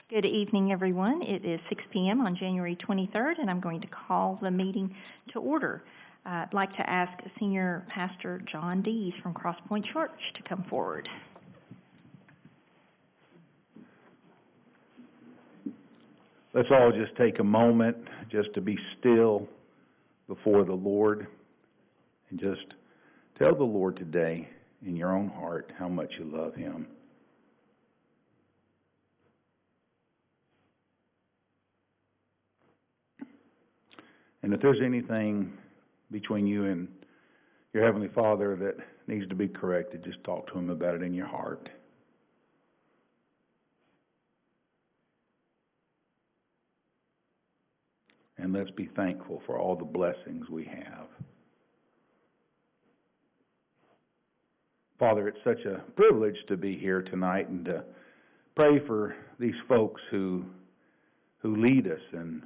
Good evening, everyone. It is 6 p.m. on January 23rd, and I'm going to call the meeting to order. I'd like to ask Senior Pastor John Dees from Cross Point Church to come forward. Let's all just take a moment just to be still before the Lord and just tell the Lord today in your own heart how much you love Him. And if there's anything between you and your Heavenly Father that needs to be corrected, just talk to Him about it in your heart. And let's be thankful for all the blessings we have. Father, it's such a privilege to be here tonight and to pray for these folks who lead us and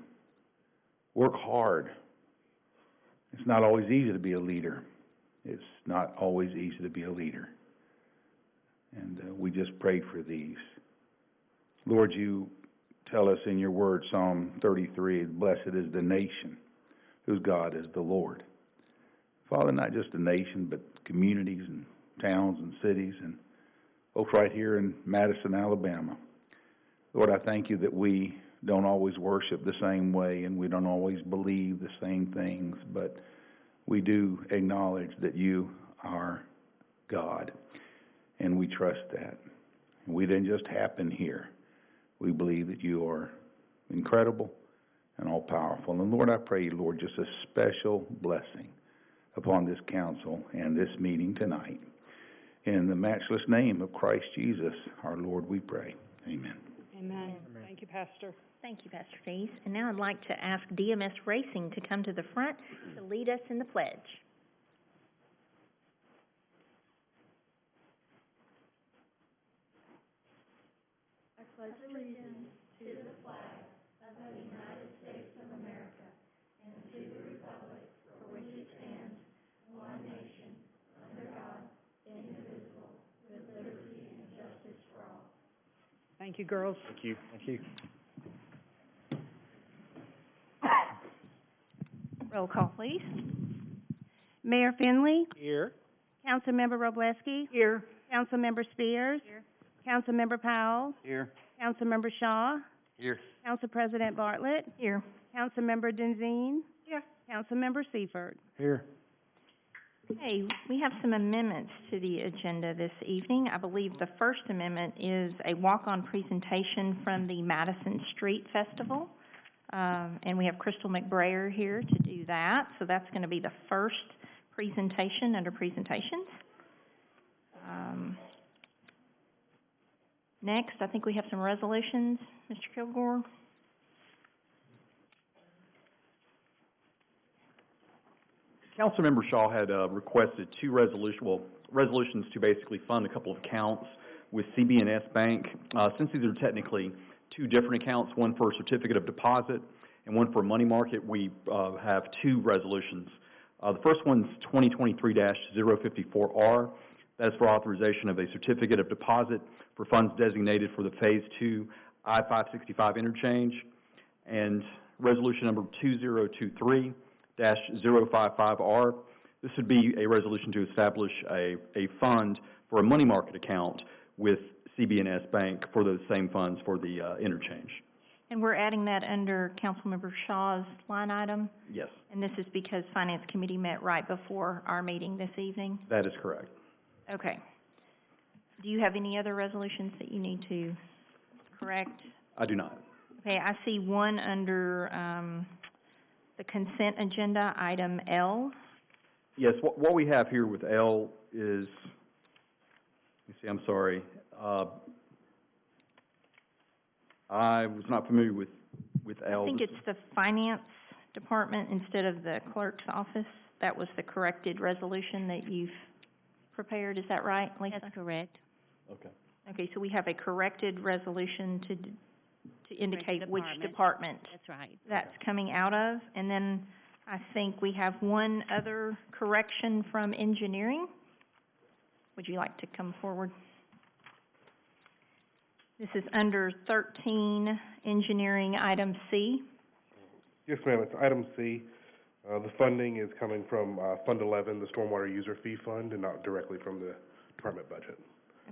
work hard. It's not always easy to be a leader. It's not always easy to be a leader. And we just pray for these. Lord, you tell us in your word, Psalm 33, blessed is the nation whose God is the Lord. Father, not just a nation, but communities and towns and cities and folks right here in Madison, Alabama. Lord, I thank you that we don't always worship the same way and we don't always believe the same things, but we do acknowledge that you are God, and we trust that. We didn't just happen here. We believe that you are incredible and all-powerful. And Lord, I pray, Lord, just a special blessing upon this council and this meeting tonight. In the matchless name of Christ Jesus, our Lord, we pray. Amen. Amen. Thank you, Pastor. Thank you, Pastor Dees. And now I'd like to ask DMS Racing to come to the front to lead us in the pledge. I pledge allegiance to the flag of the United States of America and to the republic for which it stands, one nation, under God, indivisible, with liberty and justice for all. Thank you, girls. Thank you. Thank you. Roll call, please. Mayor Finley, Here. Councilmember Wroblewski, Here. Councilmember Spears, Here. Councilmember Powell, Here. Councilmember Shaw, Here. Council President Bartlett, Here. Councilmember Denzine, Here. Councilmember Seifert. Here. Okay, we have some amendments to the agenda this evening. I believe the first amendment is a walk-on presentation from the Madison Street Festival. And we have Crystal McBrayer here to do that. So that's going to be the first presentation under presentations. Next, I think we have some resolutions. Mr. Kilgore? Councilmember Shaw had requested two resolutions to basically fund a couple of accounts with CB&S Bank. Since these are technically two different accounts, one for a certificate of deposit and one for money market, we have two resolutions. The first one's 2023-054R. That is for authorization of a certificate of deposit for funds designated for the Phase 2 I-565 interchange. And resolution number 2023-055R. This would be a resolution to establish a fund for a money market account with CB&S Bank for those same funds for the interchange. And we're adding that under Councilmember Shaw's line item? Yes. And this is because Finance Committee met right before our meeting this evening? That is correct. Okay. Do you have any other resolutions that you need to correct? I do not. Okay, I see one under the consent agenda, item L. Yes, what we have here with L is, let me see, I'm sorry. I was not familiar with L. I think it's the Finance Department instead of the Clerk's Office. That was the corrected resolution that you've prepared. Is that right, Lisa? That's correct. Okay. Okay, so we have a corrected resolution to indicate which department That's right. that's coming out of. And then I think we have one other correction from engineering. Would you like to come forward? This is under 13, engineering, item C. Yes, ma'am, it's item C. The funding is coming from, Fund 11, the Stormwater User Fee Fund, and not directly from the department budget.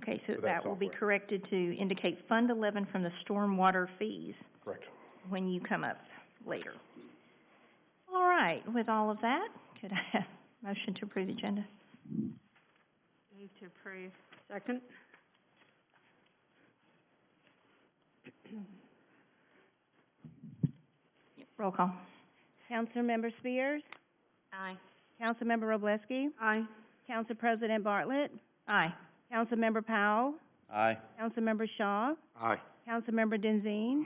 Okay, so For that that will be software. corrected to indicate Fund 11 from the stormwater fees Correct. when you come up later. All right, with all of that, could I have a motion to approve the agenda? Move to approve. Second? Roll call. Councilmember Spears, Aye. Councilmember Wroblewski, Aye. Council President Bartlett, Aye. Councilmember Powell, Aye. Councilmember Shaw, Aye. Councilmember Denzine,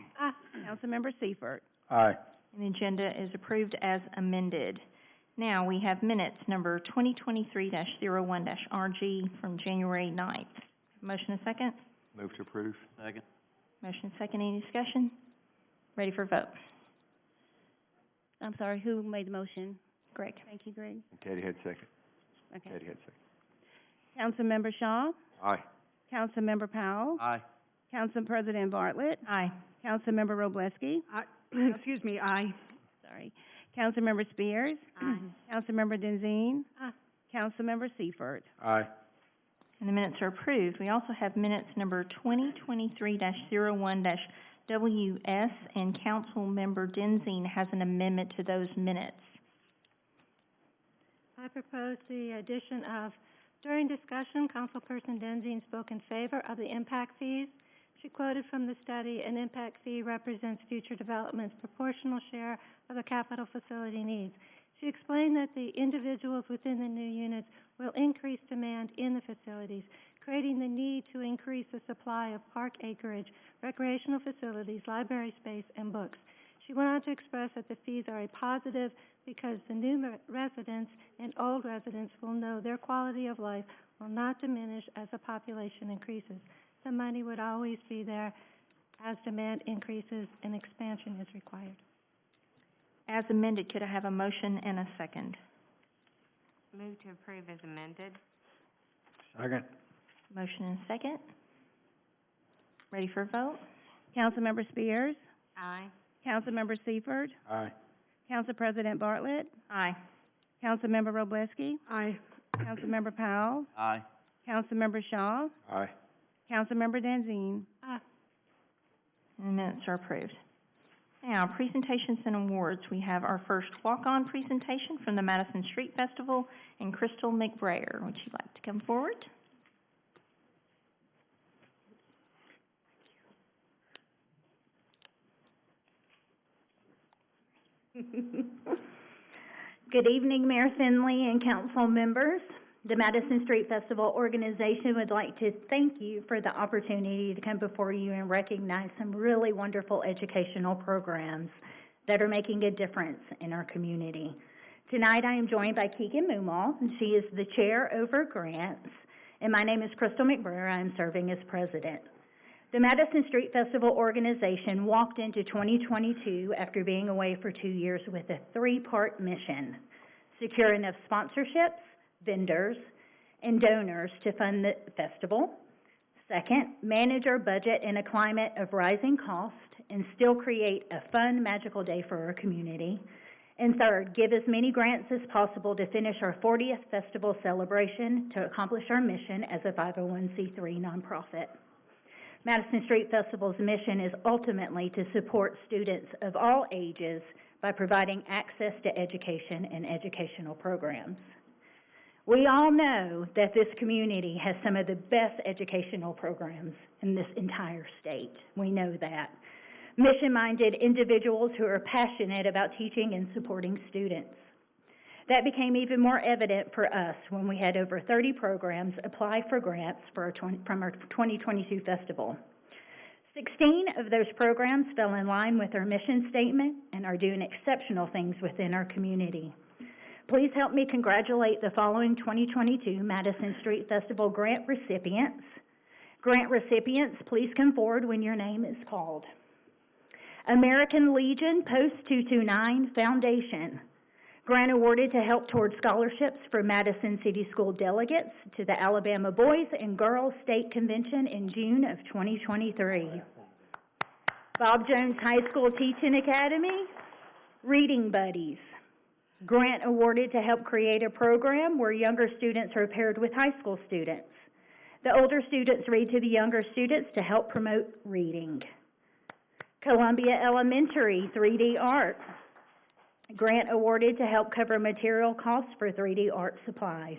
Councilmember Seifert. Aye. And the agenda is approved as amended. Now, we have minutes number 2023-01-RG from January 9th. Motion and second? Move to approve. Second. Motion and second, any discussion? Ready for vote? I'm sorry, who made the motion? Greg? Thank you, Greg. Katie had second. Okay. Katie had second. Councilmember Shaw, Aye. Councilmember Powell, Aye. Council President Bartlett, Aye. Councilmember Wroblewski, Aye. Excuse me, aye. sorry, Councilmember Spears, Aye. Councilmember Denzine, Aye. Councilmember Seifert. Aye. And the minutes are approved. We also have minutes number 2023-01-WS, and Councilmember Denzine has an amendment to those minutes. I propose the addition of, during discussion, Councilperson Denzine spoke in favor of the impact fees. She quoted from the study, an impact fee represents future development's proportional share of the capital facility needs. She explained that the individuals within the new units will increase demand in the facilities, creating the need to increase the supply of park acreage, recreational facilities, library space, and books. She went on to express that the fees are a positive because the new residents and old residents will know their quality of life will not diminish as the population increases. The money would always be there as demand increases and expansion is required. As amended, could I have a motion and a second? Move to approve as amended. Second. Motion and second. Ready for a vote? Councilmember Spears, Aye. Councilmember Seifert, Aye. Council President Bartlett, Aye. Councilmember Wroblewski, Aye. Councilmember Powell, Aye. Councilmember Shaw, Aye. Councilmember Denzine. And the minutes are approved. Now, presentations and awards. We have our first walk-on presentation from the Madison Street Festival, and Crystal McBrayer. Would you like to come forward? Good evening, Mayor Finley and council members. The Madison Street Festival organization would like to thank you for the opportunity to come before you and recognize some really wonderful educational programs that are making a difference in our community. Tonight I am joined by Keegan Moomaw, and she is the chair over grants, and my name is Crystal McBrayer. I am serving as president. The Madison Street Festival organization walked into 2022 after being away for 2 years with a three-part mission: secure enough sponsorships, vendors, and donors to fund the festival. Second, manage our budget in a climate of rising cost and still create a fun, magical day for our community. And third, give as many grants as possible to finish our 40th festival celebration to accomplish our mission as a 501c3 nonprofit. Madison Street Festival's mission is ultimately to support students of all ages by providing access to education and educational programs. We all know that this community has some of the best educational programs in this entire state. We know that. Mission-minded individuals who are passionate about teaching and supporting students. That became even more evident for us when we had over 30 programs apply for grants for from our 2022 festival. 16 of those programs fell in line with our mission statement and are doing exceptional things within our community. Please help me congratulate the following 2022 Madison Street Festival grant recipients. Grant recipients, please come forward when your name is called. American Legion Post 229 Foundation Grant awarded to help toward scholarships for Madison City School delegates to the Alabama Boys and Girls State Convention in June of 2023. Bob Jones High School Teaching Academy, Reading Buddies. Grant awarded to help create a program where younger students are paired with high school students. The older students read to the younger students to help promote reading. Columbia Elementary 3D Art. Grant awarded to help cover material costs for 3D art supplies.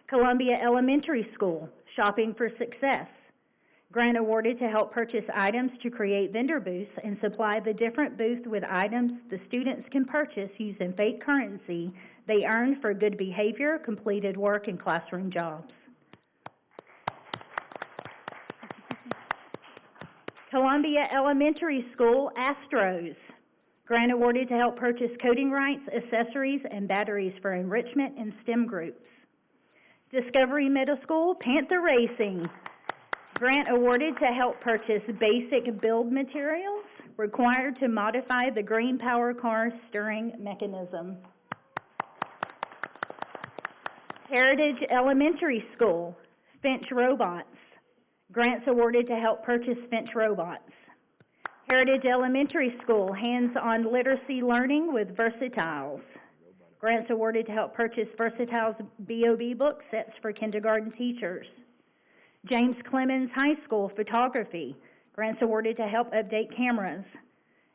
Columbia Elementary School, Shopping for Success. Grant awarded to help purchase items to create vendor booths and supply the different booths with items the students can purchase using fake currency they earned for good behavior, completed work, and classroom jobs. Columbia Elementary School, Astros. Grant awarded to help purchase coding rights, accessories, and batteries for enrichment and STEM groups. Discovery Middle School, Panther Racing. Grant awarded to help purchase basic build materials required to modify the Green Power Car steering mechanism. Heritage Elementary School, Finch Robots. Grants awarded to help purchase Finch robots. Heritage Elementary School, hands-on literacy learning with Versatiles. Grants awarded to help purchase Versatiles BOB book sets for kindergarten teachers. James Clemens High School, photography. Grants awarded to help update cameras.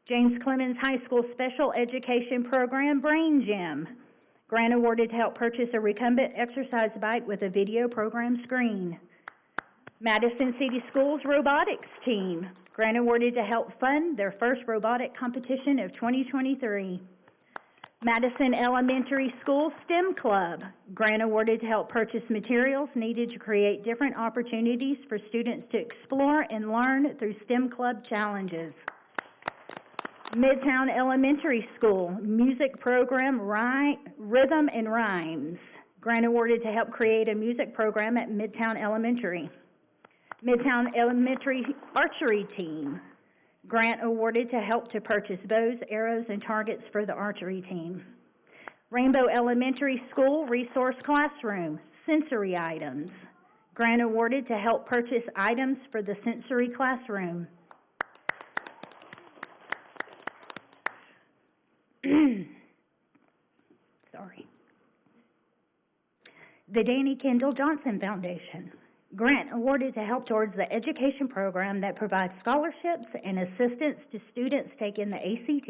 James Clemens High School Special Education Program, Brain Gym. Grant awarded to help purchase a recumbent exercise bike with a video program screen. Madison City Schools Robotics Team. Grant awarded to help fund their first robotic competition of 2023. Madison Elementary School STEM Club. Grant awarded to help purchase materials needed to create different opportunities for students to explore and learn through STEM Club challenges. Midtown Elementary School Music Program Rhythm and Rhymes. Grant awarded to help create a music program at Midtown Elementary. Midtown Elementary Archery Team. Grant awarded to help to purchase bows, arrows, and targets for the archery team. Rainbow Elementary School Resource Classroom, sensory items. Grant awarded to help purchase items for the sensory classroom. Sorry. The Danny Kendall Johnson Foundation. Grant awarded to help towards the education program that provides scholarships and assistance to students taking the ACT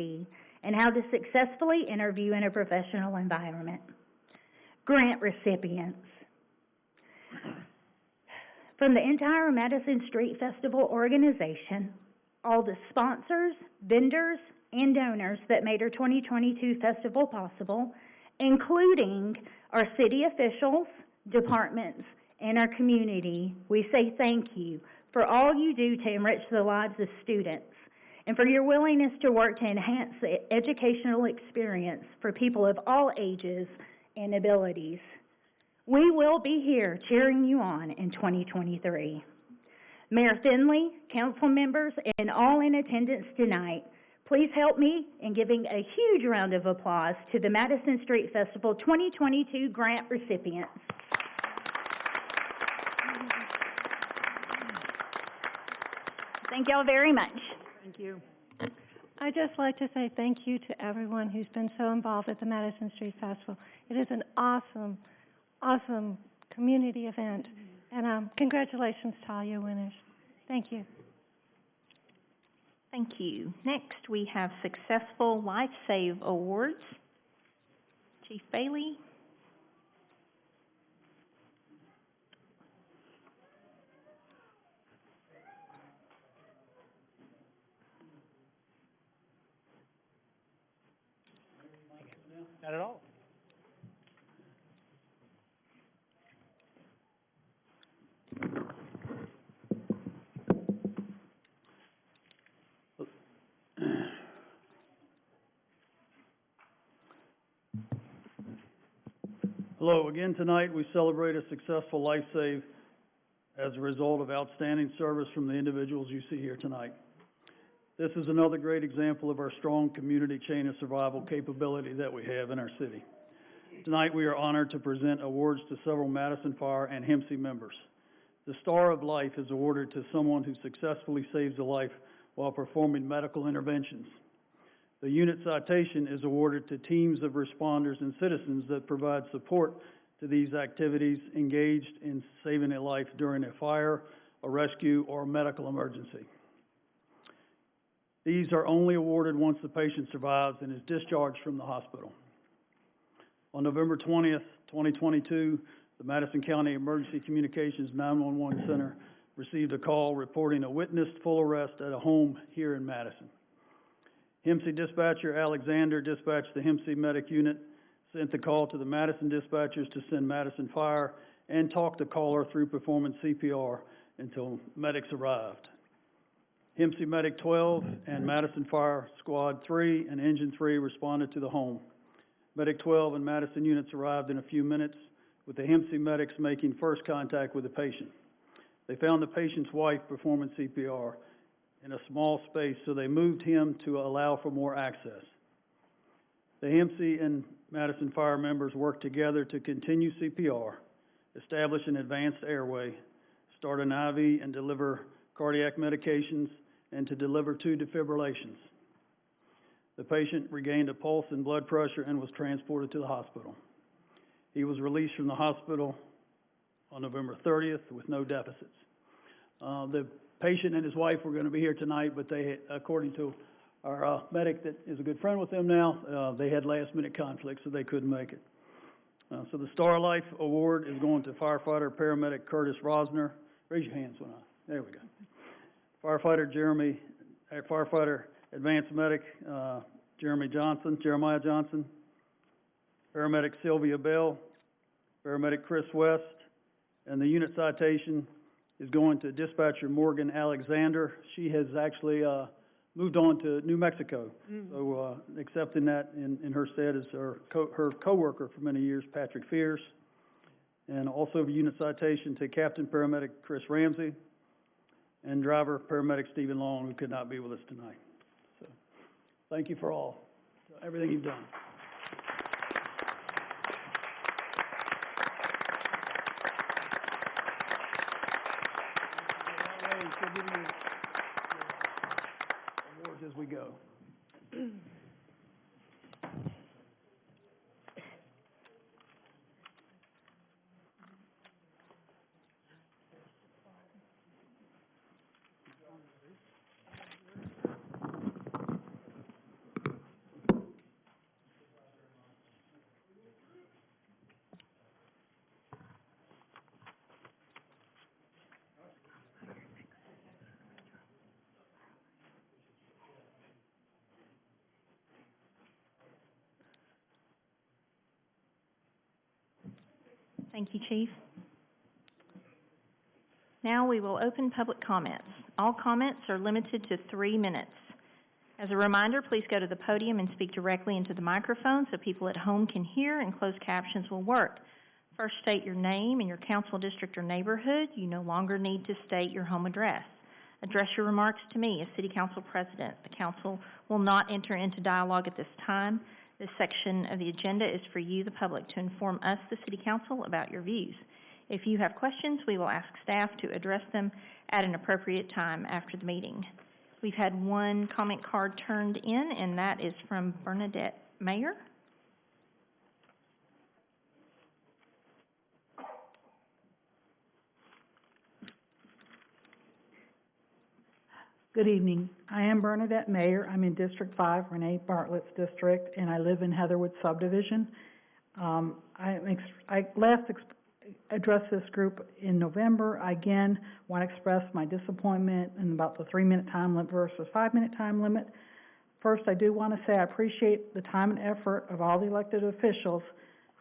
and how to successfully interview in a professional environment. Grant recipients. From the entire Madison Street Festival organization, all the sponsors, vendors, and donors that made our 2022 festival possible, including our city officials, departments, and our community, we say thank you for all you do to enrich the lives of students and for your willingness to work to enhance the educational experience for people of all ages and abilities. We will be here cheering you on in 2023. Mayor Finley, council members, and all in attendance tonight, please help me in giving a huge round of applause to the Madison Street Festival 2022 grant recipients. Thank y'all very much. Thank you. I'd just like to say thank you to everyone who's been so involved at the Madison Street Festival. It is an awesome, awesome community event, and congratulations to all your winners. Thank you. Thank you. Next, we have Successful Life Save Awards. Chief Bailey. Not at all. Hello, again tonight we celebrate a successful life save as a result of outstanding service from the individuals you see here tonight. This is another great example of our strong community chain of survival capability that we have in our city. Tonight, we are honored to present awards to several Madison Fire and HIMSI members. The Star of Life is awarded to someone who successfully saves a life while performing medical interventions. The unit citation is awarded to teams of responders and citizens that provide support to these activities engaged in saving a life during a fire, a rescue, or a medical emergency. These are only awarded once the patient survives and is discharged from the hospital. On November 20th, 2022, the Madison County Emergency Communications 911 Center received a call reporting a witnessed full arrest at a home here in Madison. HIMSI dispatcher Alexander dispatched the HIMSI medic unit, sent the call to the Madison dispatchers to send Madison Fire, and talked the caller through performing CPR until medics arrived. HIMSI Medic 12 and Madison Fire Squad 3 and Engine 3 responded to the home. Medic 12 and Madison units arrived in a few minutes, with the HIMSI medics making first contact with the patient. They found the patient's wife performing CPR in a small space, so they moved him to allow for more access. The HIMSI and Madison Fire members worked together to continue CPR, establish an advanced airway, start an IV and deliver cardiac medications, and to deliver 2 defibrillations. The patient regained a pulse and blood pressure and was transported to the hospital. He was released from the hospital on November 30th with no deficits. The patient and his wife were going to be here tonight, but they, according to our medic that is a good friend with them now, they had last-minute conflicts, so they couldn't make it. So the Star of Life Award is going to firefighter paramedic Curtis Rosner. Raise your hands when there we go. Firefighter Advanced Medic Jeremiah Johnson, Paramedic Sylvia Bell, Paramedic Chris West, and the unit citation is going to Dispatcher Morgan Alexander. She has actually moved on to New Mexico, so accepting that in her stead is her co-worker for many years, Patrick Fierce, and also a unit citation to Captain Paramedic Chris Ramsey, and driver paramedic Stephen Long, who could not be with us tonight. So, thank you for everything you've done. We'll give you awards as we go. Thank you, Chief. Now we will open public comments. All comments are limited to 3 minutes. As a reminder, please go to the podium and speak directly into the microphone so people at home can hear, and closed captions will work. First, state your name and your council district or neighborhood. You no longer need to state your home address. Address your remarks to me as City Council President. The council will not enter into dialogue at this time. This section of the agenda is for you, the public, to inform us, the City Council, about your views. If you have questions, we will ask staff to address them at an appropriate time after the meeting. We've had one comment card turned in, and that is from Bernadette Mayer. Good evening. I am Bernadette Mayer. I'm in District 5, Renee Bartlett's district, and I live in Heatherwood subdivision. I last addressed this group in November. I again want to express my disappointment in about the 3-minute time limit versus 5-minute time limit. First, I do want to say I appreciate the time and effort of all the elected officials,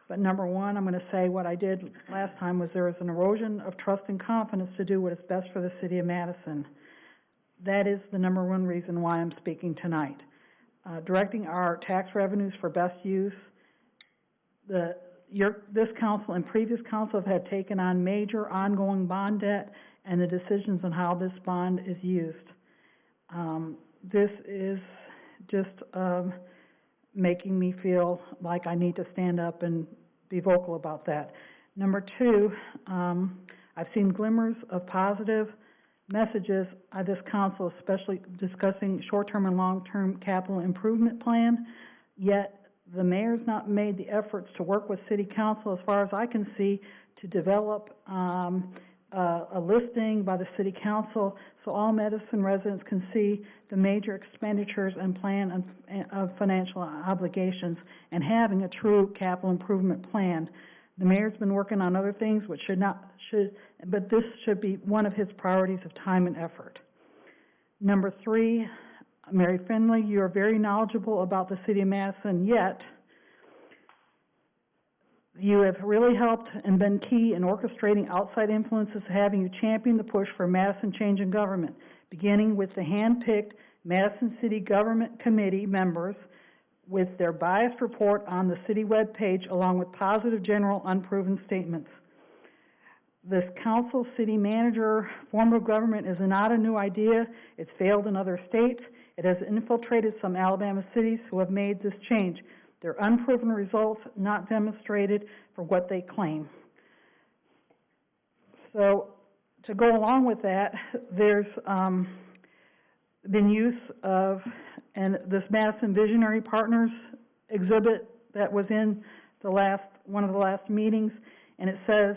but number one, I'm going to say what I did last time was there was an erosion of trust and confidence to do what is best for the city of Madison. That is the number one reason why I'm speaking tonight. Directing our tax revenues for best use. This council and previous council have had taken on major ongoing bond debt and the decisions on how this bond is used. this is just, making me feel like I need to stand up and be vocal about that. Number two, I've seen glimmers of positive messages at this council, especially discussing short-term and long-term capital improvement plan, yet the mayor's not made the efforts to work with city council, as far as I can see, to develop a listing by the city council so all Madison residents can see the major expenditures and plan of financial obligations and having a true capital improvement plan. The mayor's been working on other things which but this should be one of his priorities of time and effort. Number three, Mary Finley, you are very knowledgeable about the city of Madison, yet you have really helped and been key in orchestrating outside influences, having you champion the push for Madison change in government, beginning with the hand-picked Madison City Government Committee members with their biased report on the city webpage, along with positive general unproven statements. This council city manager form of government is not a new idea. It's failed in other states. It has infiltrated some Alabama cities who have made this change. They're unproven results, not demonstrated for what they claim. So, to go along with that, there's been use of, and this Madison Visionary Partners exhibit that was in one of the last meetings, and it says,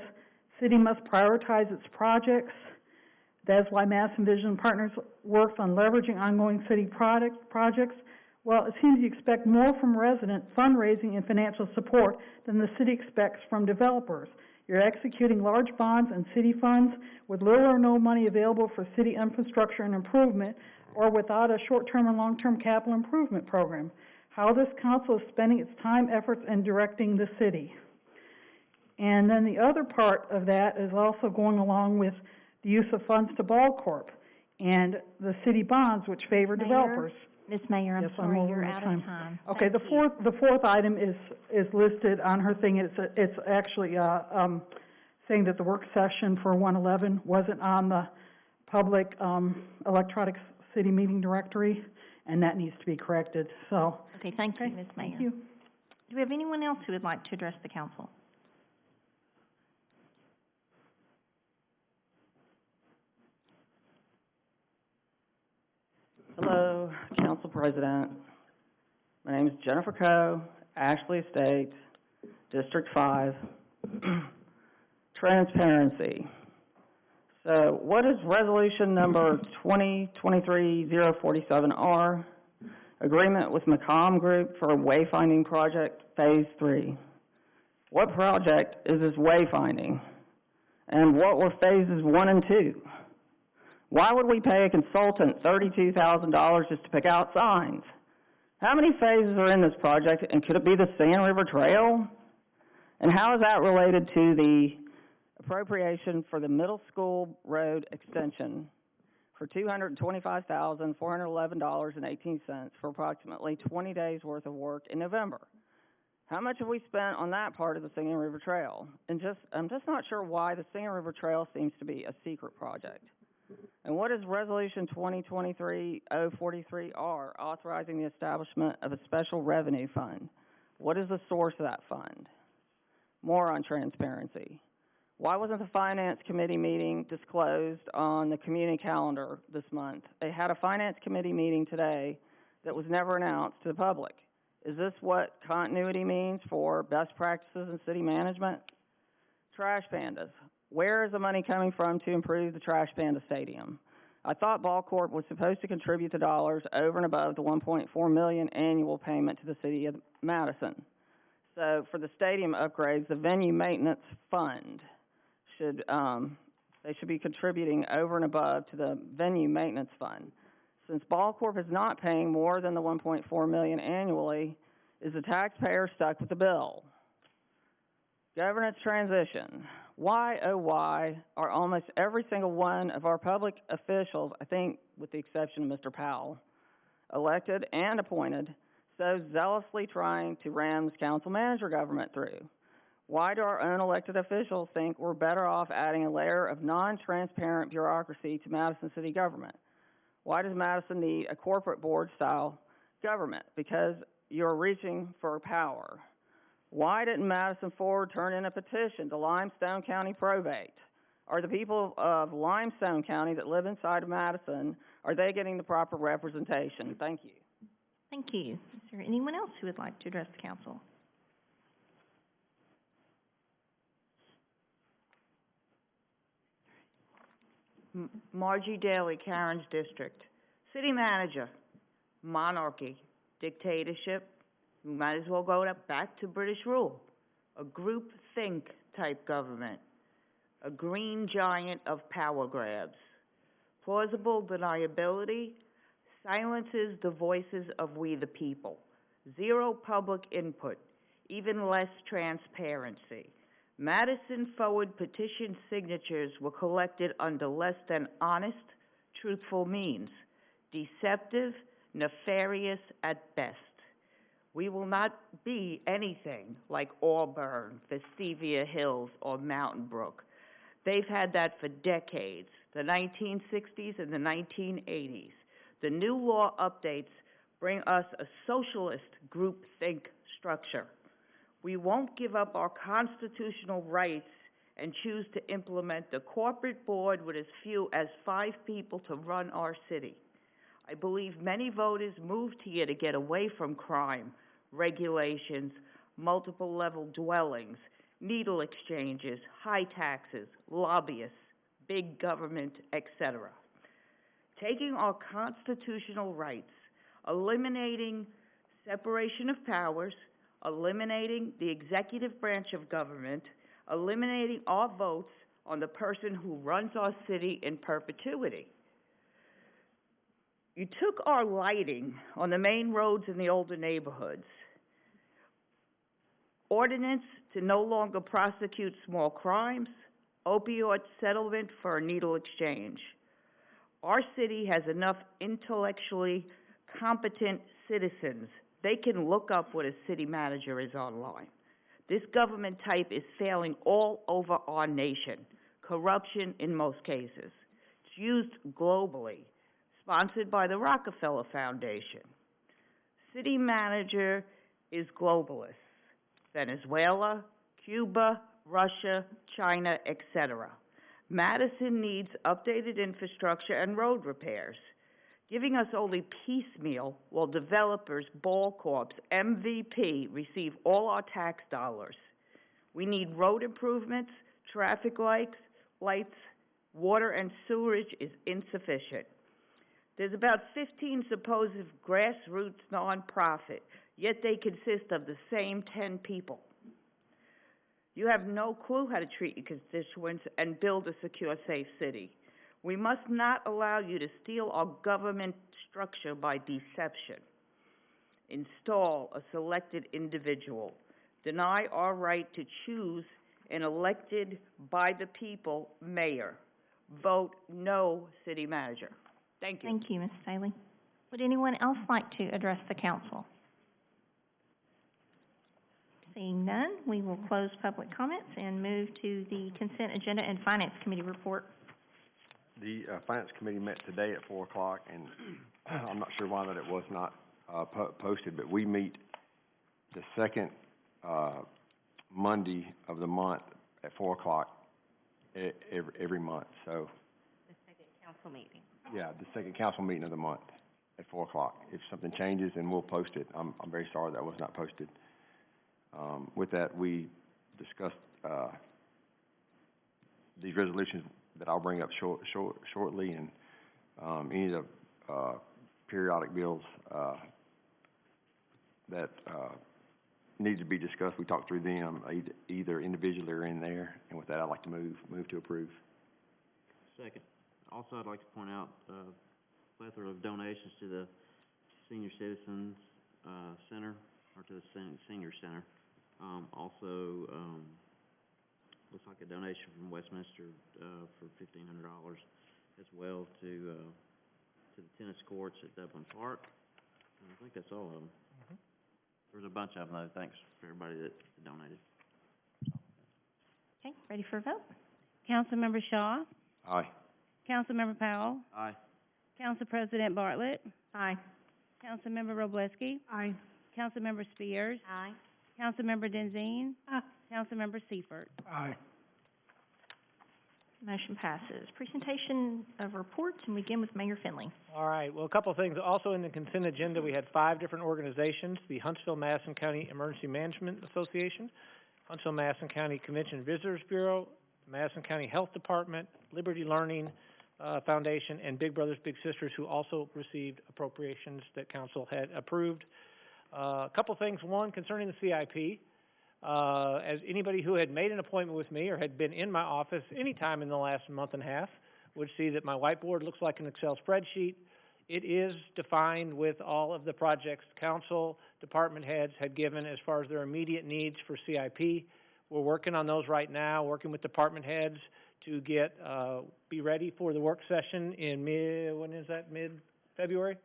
city must prioritize its projects. That's why Madison Vision Partners works on leveraging ongoing city projects. Well, it seems you expect more from resident fundraising and financial support than the city expects from developers. You're executing large bonds and city funds with little or no money available for city infrastructure and improvement, or without a short-term and long-term capital improvement program. How this council is spending its time, efforts, and directing the city. And then the other part of that is also going along with the use of funds to Ball Corp and the city bonds, which favor developers. Ms. Mayor, I'm Yes, sorry, over you're my out time. of time. Okay, Thank you. the fourth item is listed on her thing. It's actually saying that the work session for 111 wasn't on the public electronic city meeting directory, and that needs to be corrected. So. Okay, thank you, Ms. Mayor. Thank you. Do we have anyone else who would like to address the council? Hello, Council President. My name is Jennifer Coe, Ashley Estates, District 5. Transparency. So what is resolution number 2023-047R? Agreement with Macomb Group for Wayfinding Project Phase 3. What project is this wayfinding? And what were phases 1 and 2? Why would we pay a consultant $32,000 just to pick out signs? How many phases are in this project, and could it be the Sand River Trail? And how is that related to the appropriation for the middle school road extension for $225,411.18 for approximately 20 days worth of work in November? How much have we spent on that part of the Singing River Trail? And I'm just not sure why the Singing River Trail seems to be a secret project. And what is Resolution 2023-043R, authorizing the establishment of a special revenue fund? What is the source of that fund? More on transparency. Why wasn't the Finance Committee meeting disclosed on the community calendar this month? They had a Finance Committee meeting today that was never announced to the public. Is this what continuity means for best practices in city management? Trash pandas. Where is the money coming from to improve the Trash Panda Stadium? I thought Ball Corp was supposed to contribute the dollars over and above the $1.4 million annual payment to the city of Madison. So for the stadium upgrades, the venue maintenance fund they should be contributing over and above to the venue maintenance fund. Since Ball Corp is not paying more than the $1.4 million annually, is the taxpayer stuck with the bill? Governance transition. Why, oh why, are almost every single one of our public officials, I think with the exception of Mr. Powell, elected and appointed, so zealously trying to ram this council manager government through? Why do our own elected officials think we're better off adding a layer of non-transparent bureaucracy to Madison city government? Why does Madison need a corporate board-style government? Because you're reaching for power. Why didn't Madison Ford turn in a petition to Limestone County Probate? Are the people of Limestone County that live inside of Madison, are they getting the proper representation? Thank you. Thank you. Is there anyone else who would like to address the council? Margie Daly, Karen's district. City manager, monarchy, dictatorship, we might as well go back to British rule. A group think type government. A green giant of power grabs. Plausible deniability silences the voices of we the people. Zero public input, even less transparency. Madison Forward petition signatures were collected under less than honest, truthful means. Deceptive, nefarious at best. We will not be anything like Auburn, Vestivia Hills, or Mountain Brook. They've had that for decades, the 1960s and the 1980s. The new law updates bring us a socialist groupthink structure. We won't give up our constitutional rights and choose to implement the corporate board with as few as 5 people to run our city. I believe many voters moved here to get away from crime, regulations, multiple level dwellings, needle exchanges, high taxes, lobbyists, big government, etc. Taking our constitutional rights, eliminating separation of powers, eliminating the executive branch of government, eliminating our votes on the person who runs our city in perpetuity. You took our lighting on the main roads in the older neighborhoods. Ordinance to no longer prosecute small crimes, opioid settlement for a needle exchange. Our city has enough intellectually competent citizens. They can look up what a city manager is online. This government type is failing all over our nation. Corruption in most cases. It's used globally, sponsored by the Rockefeller Foundation. City manager is globalist. Venezuela, Cuba, Russia, China, etc. Madison needs updated infrastructure and road repairs. Giving us only piecemeal while developers, Ball Corps, MVP receive all our tax dollars. We need road improvements, traffic lights, water and sewerage is insufficient. There's about 15 supposed grassroots nonprofit, yet they consist of the same 10 people. You have no clue how to treat your constituents and build a secure, safe city. We must not allow you to steal our government structure by deception. Install a selected individual. Deny our right to choose an elected by the people mayor. Vote no city manager. Thank you. Thank you, Ms. Staley. Would anyone else like to address the council? Seeing none, we will close public comments and move to the consent agenda and Finance Committee report. The Finance Committee met today at 4 o'clock, and I'm not sure why that it was not posted, but we meet the second Monday of the month at 4 o'clock every month. So The second council meeting. yeah, the second council meeting of the month at 4 o'clock. If something changes, then we'll post it. I'm very sorry that was not posted. With that, we discussed these resolutions that I'll bring up shortly, and any of the periodic bills that need to be discussed. We talked through them either individually or in there. And with that, I'd like to move to approve. Second. Also, I'd like to point out plethora of donations to the Senior Citizens Center, or to the Senior Center. Looks like a donation from Westminster for $1,500 as well to the tennis courts at Dublin Park. And I think that's all of them. There's a bunch of them, though. Thanks for everybody that donated. Okay, ready for a vote? Councilmember Shaw, Aye. Councilmember Powell, Aye. Council President Bartlett, Aye. Councilmember Wroblewski, Aye. Councilmember Spears, Aye. Councilmember Denzine, Councilmember Seifert. Aye. Motion passes. Presentation of reports, and we begin with Mayor Finley. All right, well, a couple of things. Also in the consent agenda, we had 5 different organizations: the Huntsville-Madison County Emergency Management Association, Huntsville-Madison County Convention and Visitors Bureau, Madison County Health Department, Liberty Learning Foundation, and Big Brothers Big Sisters, who also received appropriations that council had approved. A couple things. One, concerning the CIP. As anybody who had made an appointment with me or had been in my office any time in the last month and a half would see that my whiteboard looks like an Excel spreadsheet. It is defined with all of the projects council, department heads had given as far as their immediate needs for CIP. We're working on those right now, working with department heads to be ready for the work session in mid-February?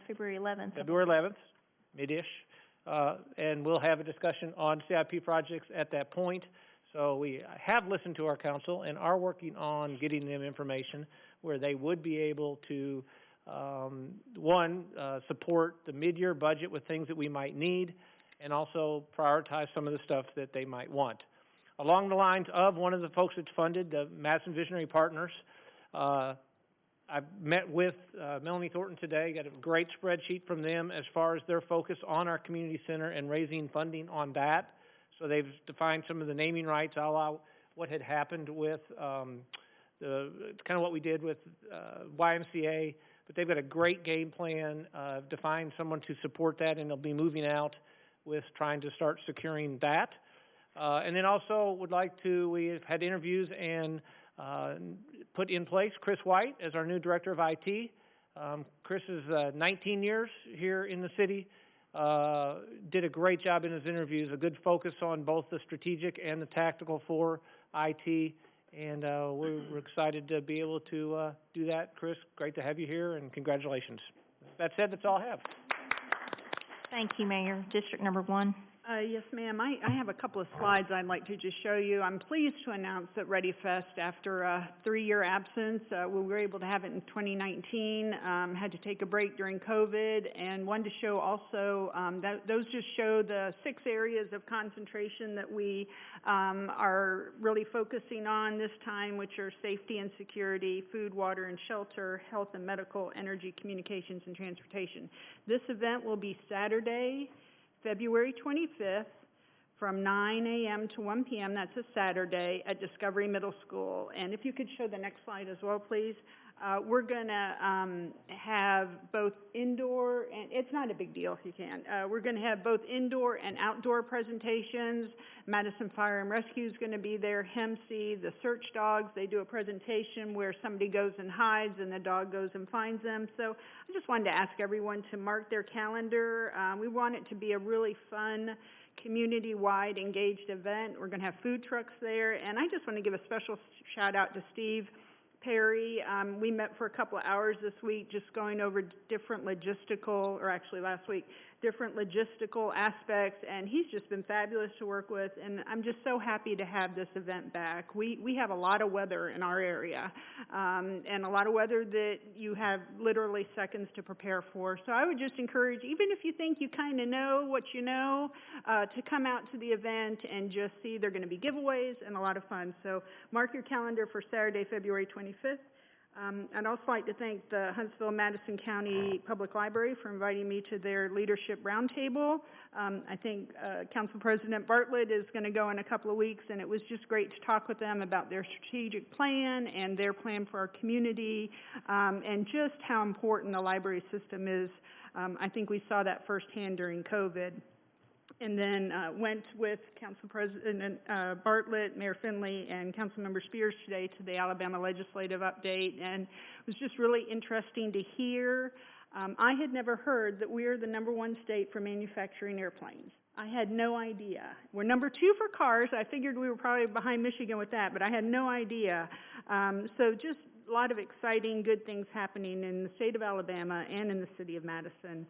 February 11th. February 11th, mid-ish. And we'll have a discussion on CIP projects at that point. So we have listened to our council and are working on getting them information where they would be able to, support the mid-year budget with things that we might need, and also prioritize some of the stuff that they might want. Along the lines of one of the folks that's funded, the Madison Visionary Partners, I've met with Melanie Thornton today, got a great spreadsheet from them as far as their focus on our community center and raising funding on that. So they've defined some of the naming rights, a la what had happened with kind of what we did with YMCA, but they've got a great game plan, defined someone to support that, and they'll be moving out with trying to start securing that. And then also we've had interviews and put in place Chris White as our new Director of IT. Chris is 19 years here in the city, did a great job in his interviews, a good focus on both the strategic and the tactical for IT, and we're excited to be able to do that. Chris, great to have you here, and congratulations. That said, that's all I have. Thank you, Mayor. District number 1. Yes, ma'am. I have a couple of slides I'd like to just show you. I'm pleased to announce that Readyfest, after a 3-year absence, we were able to have it in 2019. Had to take a break during COVID, and wanted to show also those just show the 6 areas of concentration that we are really focusing on this time, which are safety and security, food, water, and shelter, health and medical, energy, communications, and transportation. This event will be Saturday, February 25th, from 9 a.m. to 1 p.m., that's a Saturday, at Discovery Middle School. And if you could show the next slide as well, please. We're going to have both indoor, and it's not a big deal if you can. We're going to have both indoor and outdoor presentations. Madison Fire and Rescue is going to be there. HEMC, the search dogs, they do a presentation where somebody goes and hides and the dog goes and finds them. So I just wanted to ask everyone to mark their calendar. We want it to be a really fun, community-wide engaged event. We're going to have food trucks there, and I just want to give a special shout out to Steve Perry. We met for a couple of hours this week just going over different logistical, or actually last week, different logistical aspects, and he's just been fabulous to work with, and I'm just so happy to have this event back. We have a lot of weather in our area, and a lot of weather that you have literally seconds to prepare for. So I would just encourage, even if you think you kind of know what you know, to come out to the event and just see. They're going to be giveaways and a lot of fun. So mark your calendar for Saturday, February 25th. I'd also like to thank the Huntsville-Madison County Public Library for inviting me to their leadership roundtable. I think Council President Bartlett is going to go in a couple of weeks, and it was just great to talk with them about their strategic plan and their plan for our community, and just how important the library system is. I think we saw that firsthand during COVID. And then went with Council President Bartlett, Mayor Finley, and Councilmember Spears today to the Alabama legislative update, and it was just really interesting to hear. I had never heard that we are the #1 state for manufacturing airplanes. I had no idea. We're #2 for cars. I figured we were probably behind Michigan with that, but I had no idea. So just a lot of exciting, good things happening in the state of Alabama and in the city of Madison.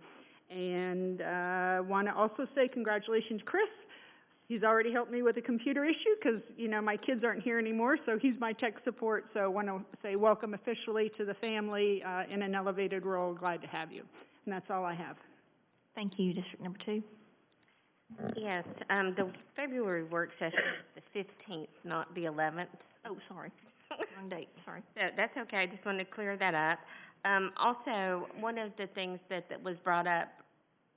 And want to also say congratulations, Chris. He's already helped me with a computer issue, 'cause, you know, my kids aren't here anymore, so he's my tech support. So I want to say welcome officially to the family, in an elevated role. Glad to have you. And that's all I have. Thank you, District Number 2. Yes, the February work session is the 15th, not the 11th. Oh, sorry. Wrong date, sorry. So that's okay, I just wanted to clear that up. Also, one of the things that was brought up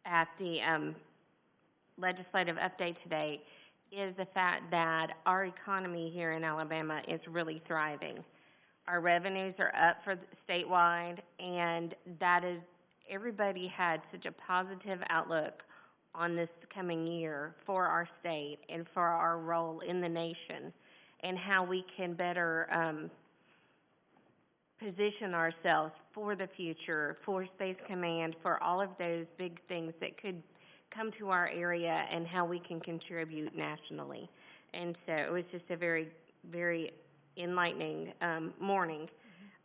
at the, legislative update today is the fact that our economy here in Alabama is really thriving. Our revenues are up for statewide, and that is, everybody had such a positive outlook on this coming year for our state and for our role in the nation, and how we can better, position ourselves for the future, for Space Command, for all of those big things that could come to our area, and how we can contribute nationally. And so it was just a very, very enlightening morning.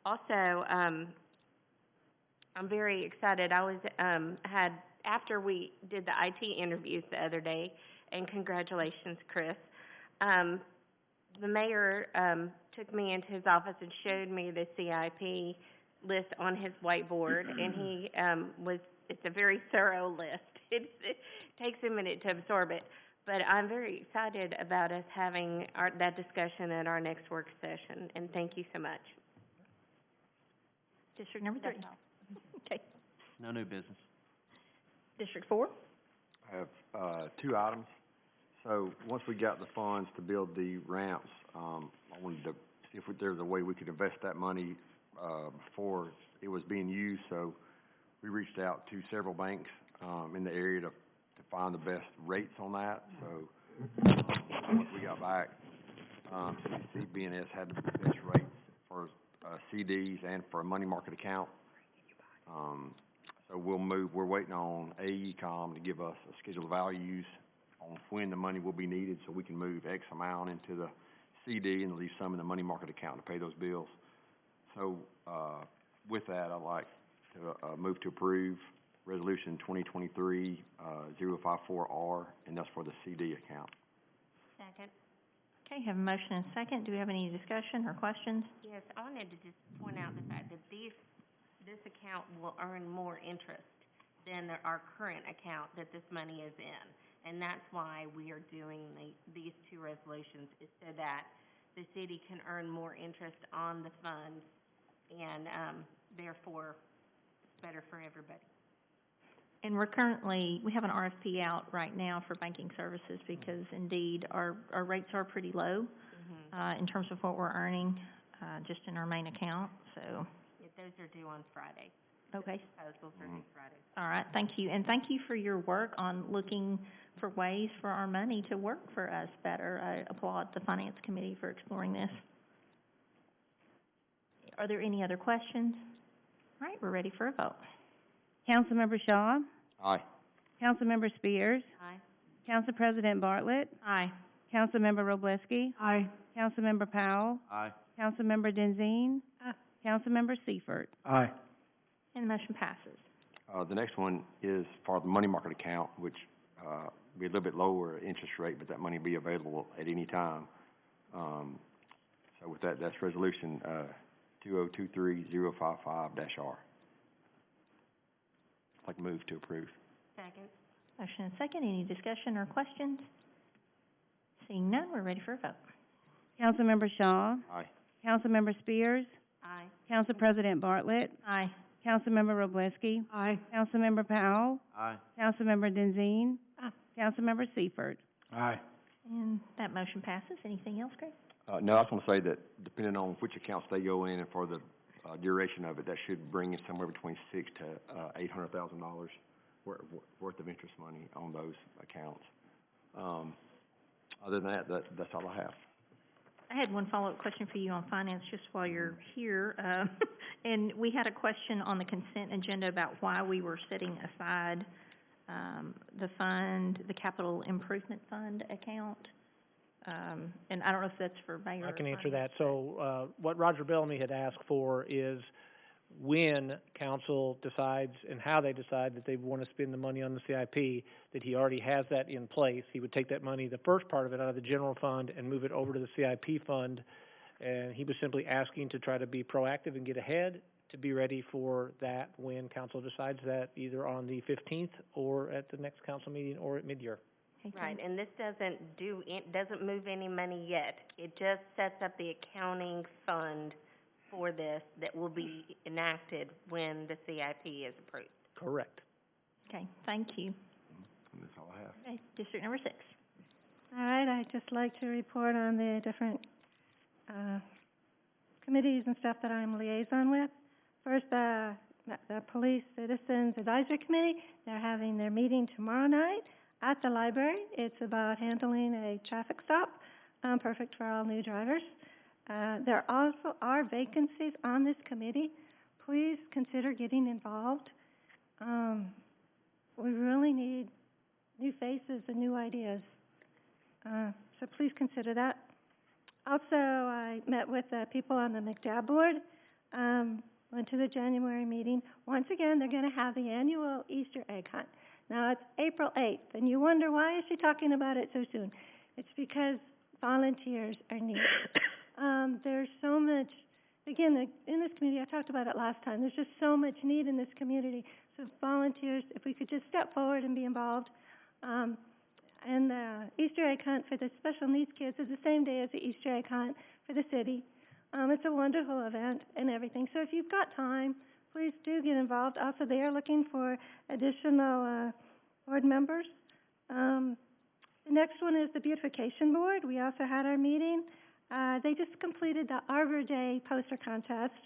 Also, I'm very excited. I was after we did the IT interviews the other day, and congratulations, Chris. The mayor took me into his office and showed me the CIP list on his whiteboard, and he it's a very thorough list. It takes a minute to absorb it, but I'm very excited about us having that discussion at our next work session, and thank you so much. District Number 3. Okay. No new business. District 4? I have, 2 items. So, once we got the funds to build the ramps, I wanted to see if there was a way we could invest that money, before it was being used. So, we reached out to several banks, in the area to find the best rates on that. So, once we got back, CBNS had the best rates for, CDs and for a money market account. So we're waiting on AECom to give us a schedule of values on when the money will be needed, so we can move X amount into the CD and leave some in the money market account to pay those bills. So, with that, I'd like to, move to approve Resolution 2023-054R, and that's for the CD account. Second. Okay, have a motion and a second. Do we have any discussion or questions? Yes, I wanted to just point out the fact that this account will earn more interest than our current account that this money is in. And that's why we are doing these 2 resolutions, is so that the city can earn more interest on the funds, and, therefore, it's better for everybody. And we have an RFP out right now for banking services, because indeed, our rates are pretty low, in terms of what we're earning, just in our main account, so. Yeah, those are due on Friday. Okay. Proposals are due Friday. All right, thank you. And thank you for your work on looking for ways for our money to work for us better. I applaud the Finance Committee for exploring this. Are there any other questions? All right, we're ready for a vote. Councilmember Shaw, Aye. Councilmember Spears, Aye. Council President Bartlett, Aye. Councilmember Wroblewski, Aye. Councilmember Powell, Aye. Councilmember Denzine, Councilmember Seifert. Aye. And the motion passes. The next one is for the money market account, which, be a little bit lower interest rate, but that money will be available at any time. So with that, that's Resolution, 2023-055-R. I'd like to move to approve. Second. Motion and second. Any discussion or questions? Seeing none, we're ready for a vote. Councilmember Shaw, Aye. Councilmember Spears, Aye. Council President Bartlett, Aye. Councilmember Wroblewski, Aye. Councilmember Powell, Aye. Councilmember Denzine, Councilmember Seifert. Aye. And that motion passes. Anything else, Greg? No, I was gonna say that depending on which accounts they go in and for the, duration of it, that should bring in somewhere between $600,000 to $800,000 worth of interest money on those accounts. Other than that, that's all I have. I had one follow-up question for you on finance just while you're here. And we had a question on the consent agenda about why we were setting aside the fund, the capital improvement fund account. And I don't know if that's for Mayor or I can answer Finance. that. So, what Roger Bellamy had asked for is, when council decides and how they decide that they want to spend the money on the CIP, that he already has that in place. He would take that money, the first part of it, out of the general fund and move it over to the CIP fund. And he was simply asking to try to be proactive and get ahead, to be ready for that when council decides that, either on the 15th or at the next council meeting or at mid-year. Right, and this doesn't move any money yet. It just sets up the accounting fund for this that will be enacted when the CIP is approved. Correct. Okay, thank you. And that's all I have. Okay, District number 6. All right, I'd just like to report on the different, committees and stuff that I'm liaison with. First, the Police Citizens Advisory Committee, they're having their meeting tomorrow night at the library. It's about handling a traffic stop, perfect for all new drivers. There also are vacancies on this committee. Please consider getting involved. We really need new faces and new ideas. So please consider that. Also, I met with people on the McDab board, went to the January meeting. Once again, they're going to have the annual Easter egg hunt. Now, it's April 8th, and you wonder, why is she talking about it so soon? It's because volunteers are needed. There's so much, again, in this community, I talked about it last time, there's just so much need in this community. So volunteers, if we could just step forward and be involved. And the Easter egg hunt for the special needs kids is the same day as the Easter egg hunt for the city. It's a wonderful event and everything. So if you've got time, please do get involved. Also, they are looking for additional board members. The next one is the beautification board. We also had our meeting. They just completed the Arbor Day poster contest.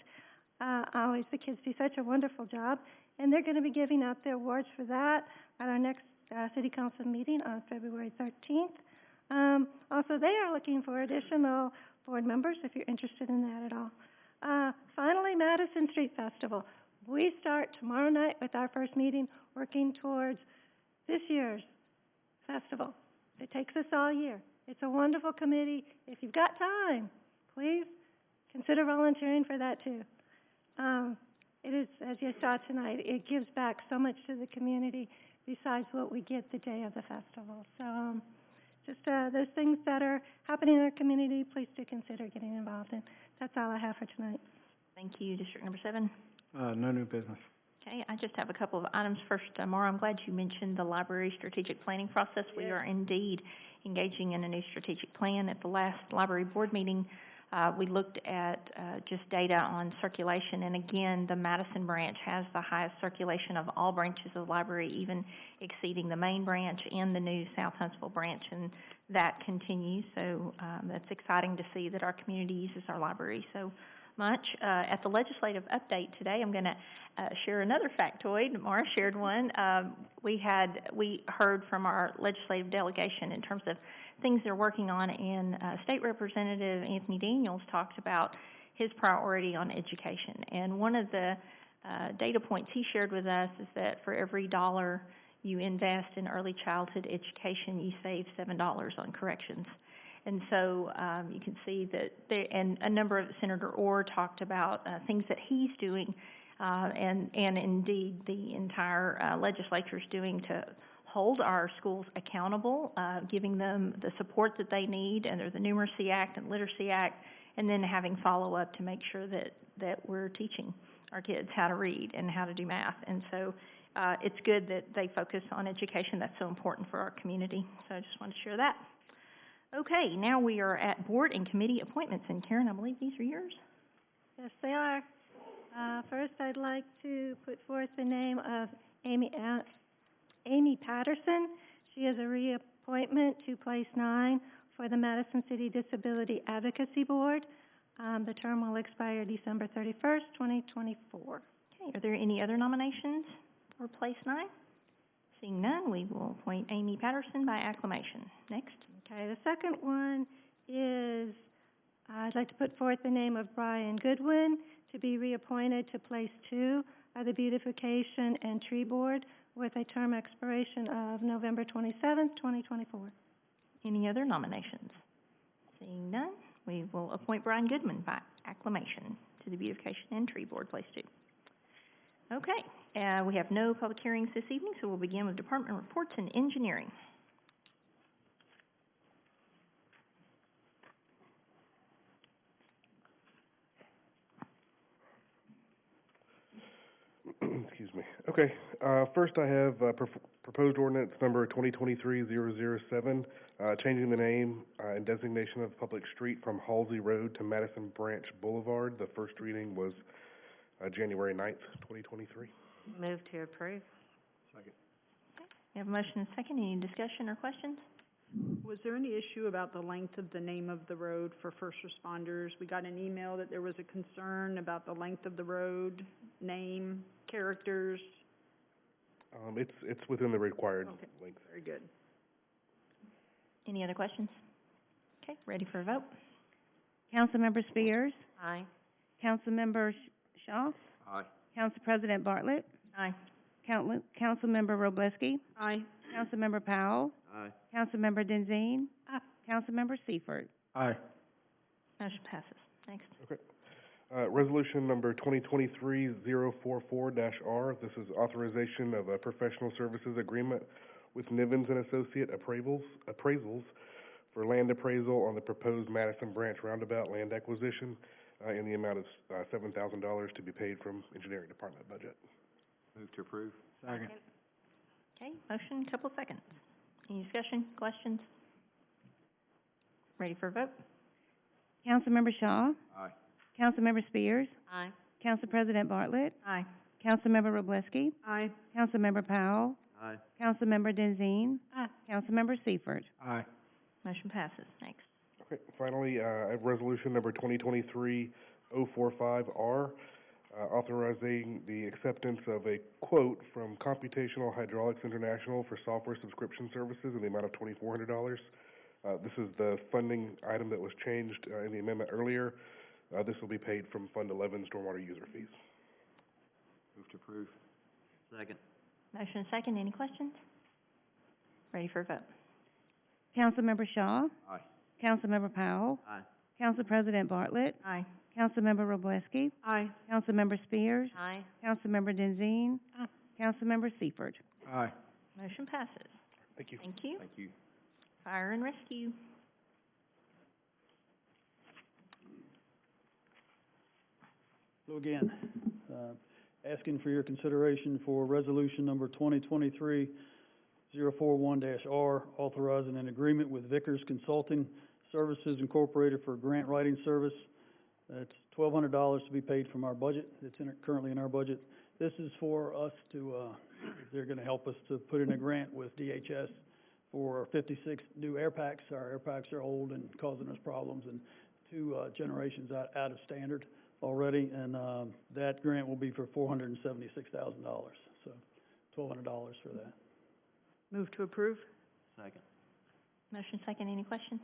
Always the kids do such a wonderful job, and they're going to be giving out their awards for that at our next city council meeting on February 13th. Also, they are looking for additional board members if you're interested in that at all. Finally, Madison Street Festival. We start tomorrow night with our first meeting, working towards this year's festival. It takes us all year. It's a wonderful committee. If you've got time, please consider volunteering for that too. It is, as you saw tonight, it gives back so much to the community besides what we get the day of the festival. So just those things that are happening in our community, please do consider getting involved in. That's all I have for tonight. Thank you. District number 7. No new business. Okay, I just have a couple of items. First, Maura, I'm glad you mentioned the library strategic planning process. We are indeed engaging in a new strategic plan. At the last library board meeting, we looked at just data on circulation, and again, the Madison branch has the highest circulation of all branches of the library, even exceeding the main branch and the new South Huntsville branch, and that continues. So that's exciting to see that our community uses our library so much. At the legislative update today, I'm going to share another factoid. Maura shared one. We heard from our legislative delegation in terms of things they're working on, and State Representative Anthony Daniels talked about his priority on education. And one of the data points he shared with us is that for every $1 you invest in early childhood education, you save $7 on corrections. And so you can see that and a number of Senator Orr talked about things that he's doing, and indeed the entire legislature is doing to hold our schools accountable, giving them the support that they need under the Numeracy Act and Literacy Act, and then having follow-up to make sure that we're teaching our kids how to read and how to do math. And so it's good that they focus on education. That's so important for our community. So I just wanted to share that. Okay, now we are at board and committee appointments. And Karen, I believe these are yours. Yes, they are. First, I'd like to put forth the name of Amy Patterson. She is a reappointment to place 9 for the Madison City Disability Advocacy Board. The term will expire December 31st, 2024. Okay, are there any other nominations for place 9? Seeing none, we will appoint Amy Patterson by acclamation. Next. Okay, the second one is, I'd like to put forth the name of Brian Goodwin to be reappointed to place 2 of the Beautification and Tree Board with a term expiration of November 27th, 2024. Any other nominations? Seeing none, we will appoint Brian Goodman by acclamation to the Beautification and Tree Board, place 2. Okay, we have no public hearings this evening, so we'll begin with department reports and engineering. Excuse me. Okay, first I have, proposed ordinance number 2023-007, changing the name, and designation of the public street from Halsey Road to Madison Branch Boulevard. The first reading was, January 9th, 2023. Move to approve. Second. We have a motion and a second. Any discussion or questions? Was there any issue about the length of the name of the road for first responders? We got an email that there was a concern about the length of the road, name, characters. It's within the required length. Very good. Any other questions? Okay, ready for a vote? Councilmember Spears, Aye. Councilmember Shaw, Aye. Council President Bartlett, Aye. Councilmember Wroblewski, Aye. Councilmember Powell, Aye. Councilmember Denzine, Councilmember Seifert. Aye. Motion passes. Next. Okay. Resolution number 2023-044-R. This is authorization of a professional services agreement with Nivens and Associate appraisals for land appraisal on the proposed Madison Branch roundabout land acquisition, in the amount of, $7,000 to be paid from engineering department budget. Move to approve. Second. Okay, motion, couple of seconds. Any discussion, questions? Ready for a vote? Councilmember Shaw, Aye. Councilmember Spears, Aye. Council President Bartlett, Aye. Councilmember Wroblewski, Aye. Councilmember Powell, Aye. Councilmember Denzine, Councilmember Seifert. Aye. Motion passes. Next. Okay, finally, I have resolution number 2023-045-R, authorizing the acceptance of a quote from Computational Hydraulics International for software subscription services in the amount of $2,400. This is the funding item that was changed in the amendment earlier. This will be paid from Fund 11 stormwater user fees. Move to approve. Second. Motion and second. Any questions? Ready for a vote? Councilmember Shaw, Aye. Councilmember Powell, Aye. Council President Bartlett, Aye. Councilmember Wroblewski, Aye. Councilmember Spears, Aye. Councilmember Denzine, Councilmember Seifert. Aye. Motion passes. Thank you. Thank you. Thank you. Fire and rescue. So again, asking for your consideration for resolution number 2023-041-R, authorizing an agreement with Vickers Consulting Services Incorporated for grant writing service. It's $1,200 to be paid from our budget. It's currently in our budget. This is for us to, they're gonna help us to put in a grant with DHS for 56 new air packs. Our air packs are old and causing us problems, and 2 generations out of standard already, and that grant will be for $476,000. So $1,200 for that. Move to approve. Second. Motion second. Any questions?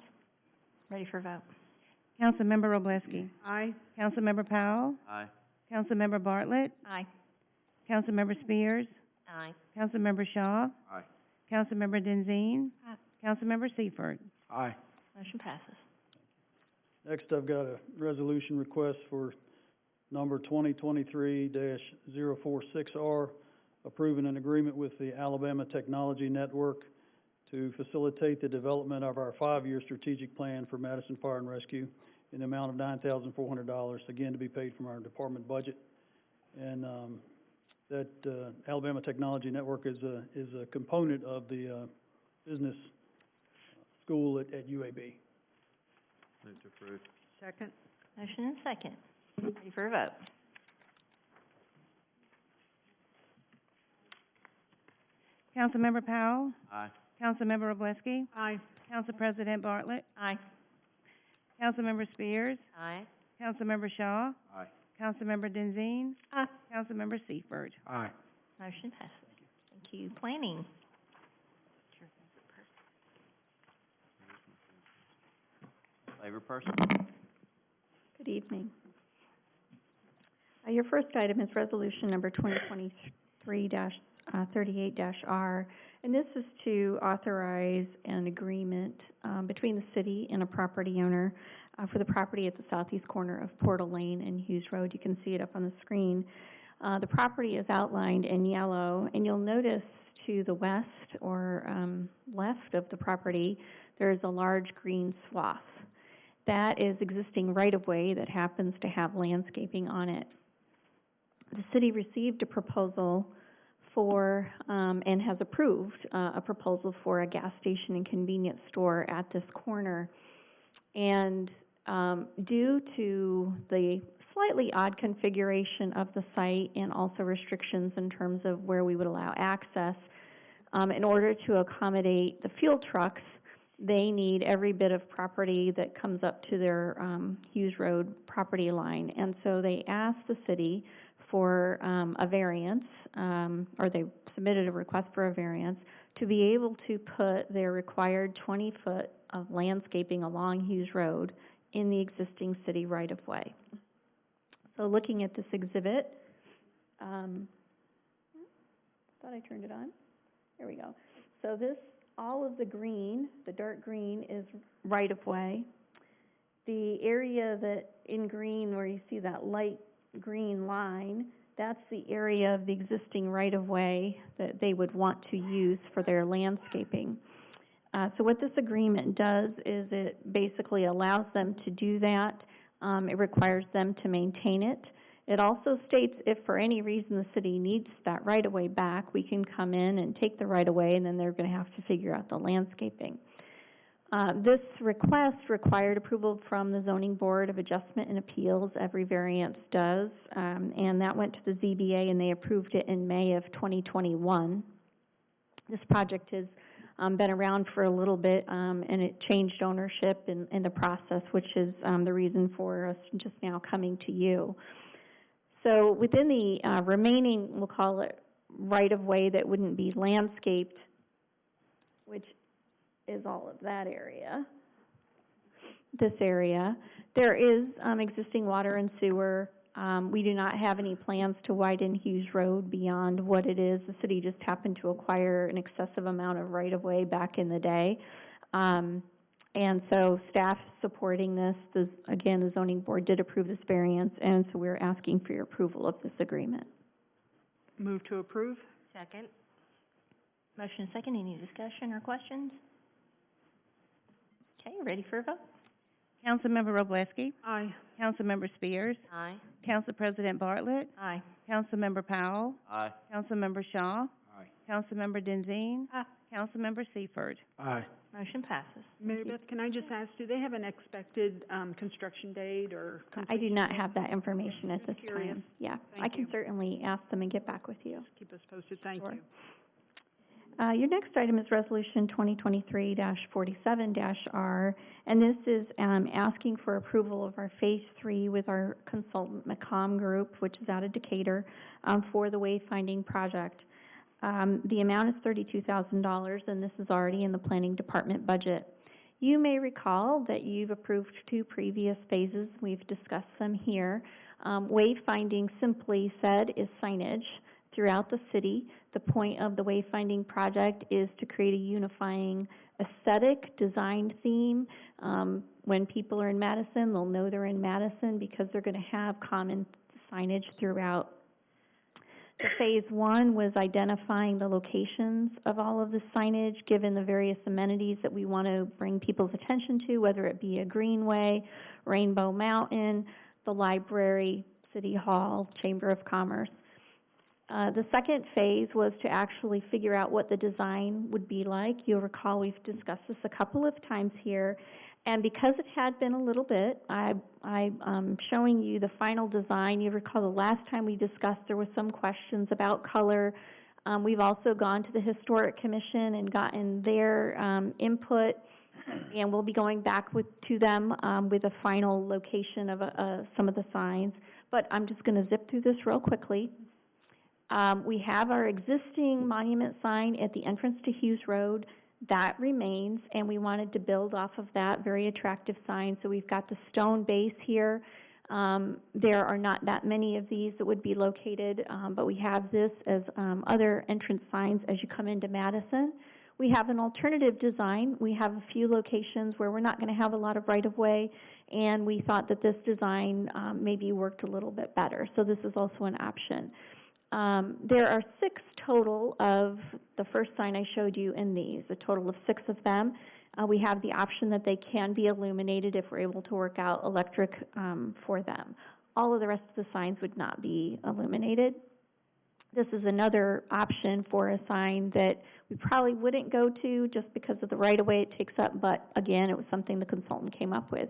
Ready for a vote? Councilmember Wroblewski, Aye. Councilmember Powell, Aye. Councilmember Bartlett, Aye. Councilmember Spears, Aye. Councilmember Shaw, Aye. Councilmember Denzine, Councilmember Seifert. Aye. Motion passes. Next, I've got a resolution request for number 2023-046-R, approving an agreement with the Alabama Technology Network to facilitate the development of our 5-year strategic plan for Madison Fire and Rescue in the amount of $9,400, again, to be paid from our department budget. And that Alabama Technology Network is a component of the business school at UAB. Move to approve. Second. Motion and second. Ready for a vote? Councilmember Powell, Aye. Councilmember Wroblewski, Aye. Council President Bartlett, Aye. Councilmember Spears, Aye. Councilmember Shaw, Aye. Councilmember Denzine, Councilmember Seifert. Aye. Motion passes. Thank you. Planning. Favorite person? Good evening. Your first item is resolution number 2023-38-R, and this is to authorize an agreement between the city and a property owner for the property at the southeast corner of Portal Lane and Hughes Road. You can see it up on the screen. The property is outlined in yellow, and you'll notice to the west or left of the property, there's a large green swath. That is existing right-of-way that happens to have landscaping on it. The city received a proposal for, and has approved a proposal for a gas station and convenience store at this corner. And due to the slightly odd configuration of the site and also restrictions in terms of where we would allow access, in order to accommodate the fuel trucks, they need every bit of property that comes up to their Hughes Road property line. And so they asked the city for a variance, or they submitted a request for a variance to be able to put their required 20-foot of landscaping along Hughes Road in the existing city right-of-way. So looking at this exhibit, thought I turned it on. There we go. So this, all of the green, the dark green, is right-of-way. The area that in green where you see that light green line, that's the area of the existing right-of-way that they would want to use for their landscaping. So what this agreement does is it basically allows them to do that. It requires them to maintain it. It also states if for any reason the city needs that right-of-way back, we can come in and take the right-of-way, and then they're going to have to figure out the landscaping. This request required approval from the Zoning Board of Adjustment and Appeals. Every variance does, and that went to the ZBA, and they approved it in May of 2021. This project has been around for a little bit, and it changed ownership in the process, which is the reason for us just now coming to you. So within the remaining, we'll call it right-of-way that wouldn't be landscaped, which is all of that area, this area, there is existing water and sewer. We do not have any plans to widen Hughes Road beyond what it is. The city just happened to acquire an excessive amount of right-of-way back in the day. And so staff supporting this, again, the zoning board did approve this variance, and so we're asking for your approval of this agreement. Move to approve. Second. Motion and second. Any discussion or questions? Okay, ready for a vote? Councilmember Wroblewski, Aye. Councilmember Spears, Aye. Council President Bartlett, Aye. Councilmember Powell, Aye. Councilmember Shaw, Aye. Councilmember Denzine, Aye. Councilmember Seifert. Aye. Motion passes. Mary Beth, can I just ask, do they have an expected construction date or I completion? do not have that information at this Just curious. time. Yeah, Thank I can you. certainly ask them and get back with you. Keep us posted, thank Sure. you. Your next item is Resolution 2023-47-R, and this is asking for approval of our Phase 3 with our consultant, McCom Group, which is out of Decatur, for the wayfinding project. The amount is $32,000, and this is already in the Planning Department budget. You may recall that you've approved 2 previous phases. We've discussed them here. Wayfinding, simply said, is signage throughout the city. The point of the wayfinding project is to create a unifying aesthetic, design theme. When people are in Madison, they'll know they're in Madison because they're going to have common signage throughout. The Phase 1 was identifying the locations of all of the signage, given the various amenities that we want to bring people's attention to, whether it be a greenway, Rainbow Mountain, the library, City Hall, Chamber of Commerce. The second phase was to actually figure out what the design would be like. You'll recall we've discussed this a couple of times here, and because it had been a little bit, I'm showing you the final design. You recall the last time we discussed there were some questions about color. We've also gone to the Historic Commission and gotten their input, and we'll be going back to them with a final location of some of the signs. But I'm just going to zip through this real quickly. We have our existing monument sign at the entrance to Hughes Road. That remains, and we wanted to build off of that very attractive sign. So we've got the stone base here. There are not that many of these that would be located, but we have this as other entrance signs as you come into Madison. We have an alternative design. We have a few locations where we're not going to have a lot of right-of-way, and we thought that this design maybe worked a little bit better. So this is also an option. There are 6 total of the first sign I showed you in these, a total of 6 of them. We have the option that they can be illuminated if we're able to work out electric for them. All of the rest of the signs would not be illuminated. This is another option for a sign that we probably wouldn't go to just because of the right-of-way it takes up, but again, it was something the consultant came up with.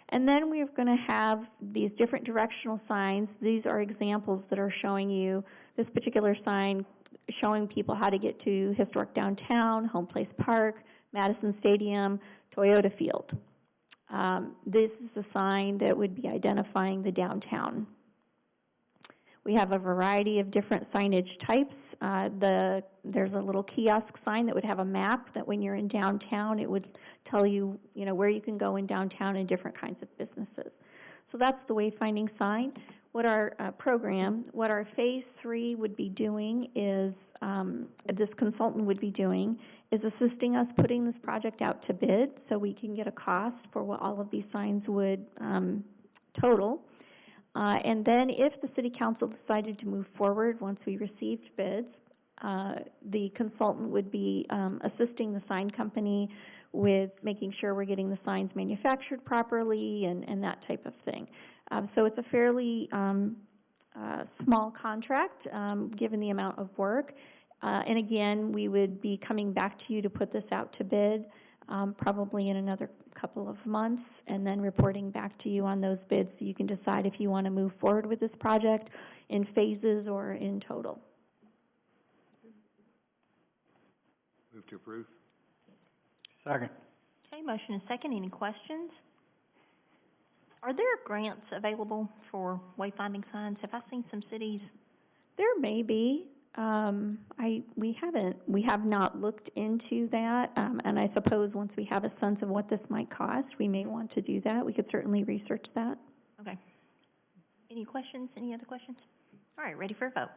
And then we're going to have these different directional signs. These are examples that are showing you this particular sign showing people how to get to historic downtown, Home Place Park, Madison Stadium, Toyota Field. This is a sign that would be identifying the downtown. We have a variety of different signage types. There's a little kiosk sign that would have a map that when you're in downtown, it would tell you, where you can go in downtown and different kinds of businesses. So that's the wayfinding sign. What our phase 3 would be doing is, this consultant would be doing, is assisting us putting this project out to bid so we can get a cost for what all of these signs would total. And then if the city council decided to move forward once we received bids, the consultant would be assisting the sign company with making sure we're getting the signs manufactured properly and that type of thing. So it's a fairly small contract given the amount of work. And again, we would be coming back to you to put this out to bid probably in another couple of months, and then reporting back to you on those bids so you can decide if you want to move forward with this project in phases or in total. Move to approve. Second. Okay, motion and second. Any questions? Are there grants available for wayfinding signs? Have I seen some cities? There may be. We have not looked into that, and I suppose once we have a sense of what this might cost, we may want to do that. We could certainly research that. Okay. Any questions? Any other questions? All right, ready for a vote.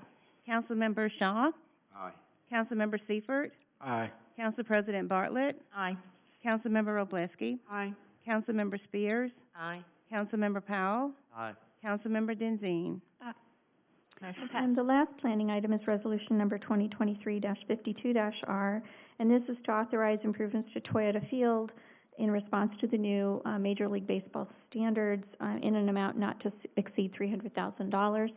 Councilmember Shaw, Aye. Councilmember Seifert, Aye. Council President Bartlett, Aye. Councilmember Wroblewski, Aye. Councilmember Spears, Aye. Councilmember Powell, Aye. Councilmember Denzine. Motion passed. And the last planning item is resolution number 2023-52-R, and this is to authorize improvements to Toyota Field in response to the new Major League Baseball standards in an amount not to exceed $300,000.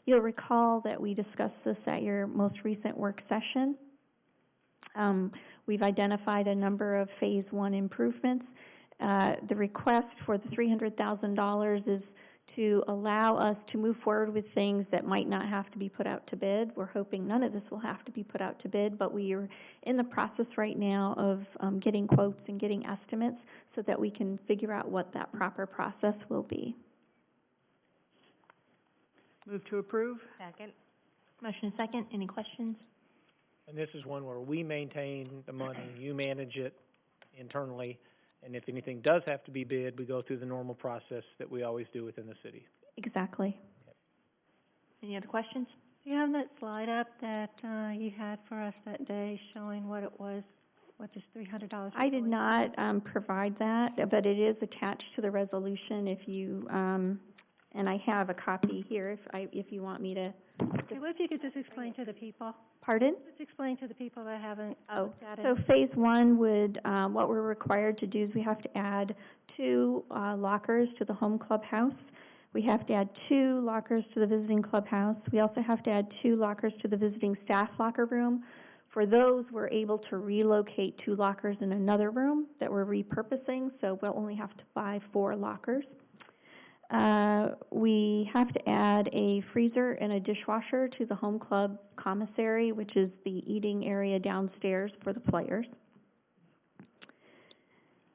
You'll recall that we discussed this at your most recent work session. We've identified a number of Phase 1 improvements. The request for the $300,000 is to allow us to move forward with things that might not have to be put out to bid. We're hoping none of this will have to be put out to bid, but we are in the process right now of getting quotes and getting estimates so that we can figure out what that proper process will be. Move to approve. Second. Motion and second. Any questions? And this is one where we maintain the money, you manage it internally, and if anything does have to be bid, we go through the normal process that we always do within the city. Exactly. Any other questions? Do you have that slide up that you had for us that day showing what it was, what this $300? I did not provide that, but it is attached to the resolution if you, and I have a copy here if you want me to. Okay, what if you could just explain to the people? Pardon? Just explain to the people that haven't looked at it. So Phase 1 would, what we're required to do is we have to add 2 lockers to the home clubhouse. We have to add 2 lockers to the visiting clubhouse. We also have to add 2 lockers to the visiting staff locker room. For those, we're able to relocate 2 lockers in another room that we're repurposing, so we'll only have to buy 4 lockers. We have to add a freezer and a dishwasher to the home club commissary, which is the eating area downstairs for the players.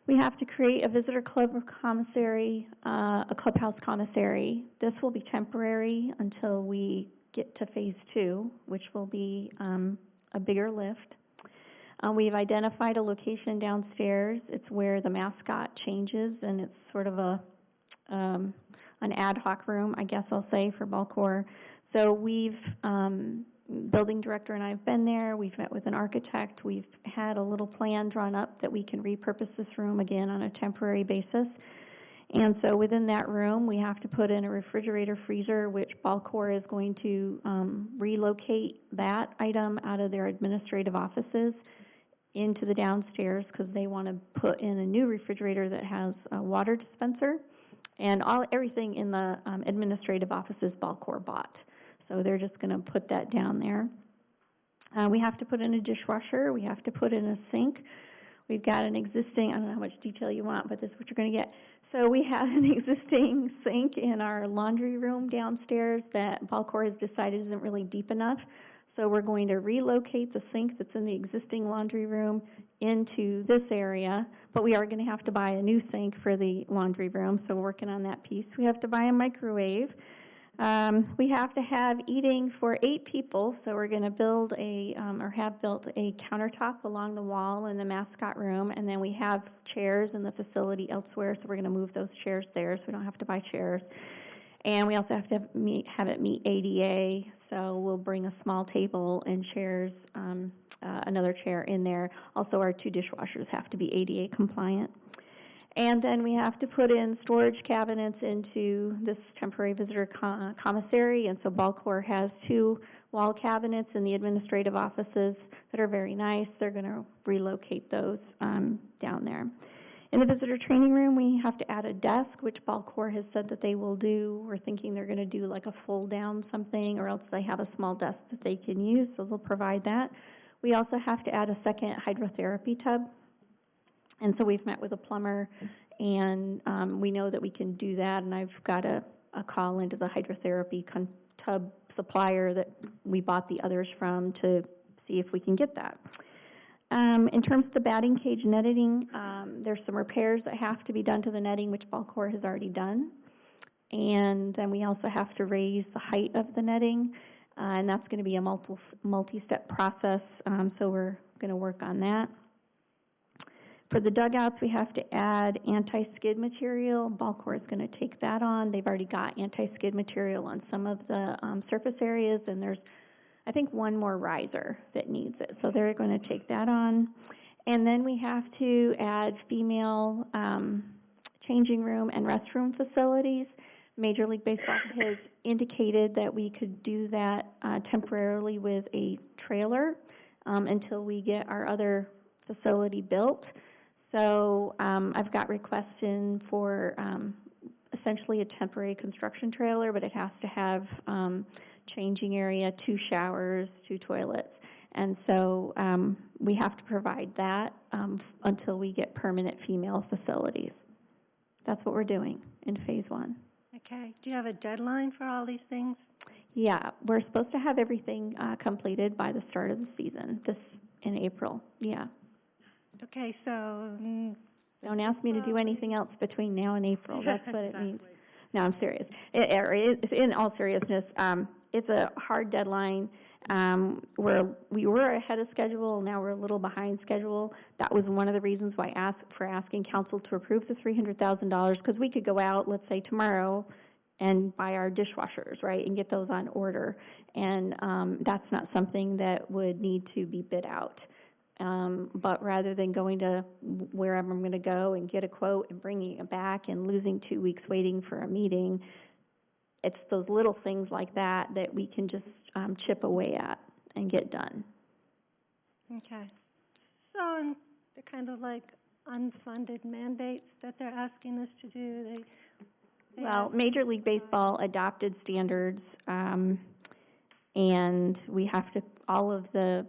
We have to create a visitor club commissary, a clubhouse commissary. This will be temporary until we get to Phase 2, which will be a bigger lift. We've identified a location downstairs. It's where the mascot changes, and it's sort of an ad hoc room, I guess I'll say, for Balcor. So we've building director and I have been there, we've met with an architect, we've had a little plan drawn up that we can repurpose this room again on a temporary basis. And so within that room, we have to put in a refrigerator freezer, which Balcor is going to, relocate that item out of their administrative offices into the downstairs, because they want to put in a new refrigerator that has a water dispenser. And everything in the, administrative offices Balcor bought. So they're just going to put that down there. We have to put in a dishwasher, we have to put in a sink. We've got an existing, I don't know how much detail you want, but this is what you're going to get. So we have an existing sink in our laundry room downstairs that Balcor has decided isn't really deep enough. So we're going to relocate the sink that's in the existing laundry room into this area, but we are going to have to buy a new sink for the laundry room, so we're working on that piece. We have to buy a microwave. We have to have eating for 8 people, so we're going to build or have built a countertop along the wall in the mascot room, and then we have chairs in the facility elsewhere, so we're going to move those chairs there so we don't have to buy chairs. And we also have to have it meet ADA, so we'll bring a small table and chairs, another chair in there. Also, our 2 dishwashers have to be ADA compliant. And then we have to put in storage cabinets into this temporary visitor commissary, and so Balcor has 2 wall cabinets in the administrative offices that are very nice. They're going to relocate those down there. In the visitor training room, we have to add a desk, which Balcor has said that they will do. We're thinking they're going to do like a fold-down something, or else they have a small desk that they can use, so they'll provide that. We also have to add a second hydrotherapy tub. And so we've met with a plumber, and we know that we can do that, and I've got a call into the hydrotherapy tub supplier that we bought the others from to see if we can get that. In terms of the batting cage netting, there's some repairs that have to be done to the netting, which Balcor has already done. And then we also have to raise the height of the netting, and that's going to be a multi-step process, so we're going to work on that. For the dugouts, we have to add anti-skid material. Balcor is going to take that on. They've already got anti-skid material on some of the surface areas, and there's, I think, one more riser that needs it. So they're going to take that on. And then we have to add female changing room and restroom facilities. Major League Baseball has indicated that we could do that temporarily with a trailer until we get our other facility built. So I've got requests in for essentially a temporary construction trailer, but it has to have changing area, 2 showers, 2 toilets. And so we have to provide that until we get permanent female facilities. That's what we're doing in phase 1. Okay. Do you have a deadline for all these things? Yeah, we're supposed to have everything completed by the start of the season, in April. Yeah. Okay, so... Don't ask me to do anything else between now and April. That's what it means. No, I'm serious. In all seriousness, it's a hard deadline. We were ahead of schedule. Now we're a little behind schedule. That was one of the reasons why asking council to approve the $300,000, because we could go out, let's say tomorrow, and buy our dishwashers, right, and get those on order. And that's not something that would need to be bid out. But rather than going to wherever I'm going to go and get a quote and bringing it back and losing 2 weeks waiting for a meeting, it's those little things like that that we can just chip away at and get done. Okay. So they're kind of like unfunded mandates that they're asking us to do. Well, Major League Baseball adopted standards, and we have to, all of the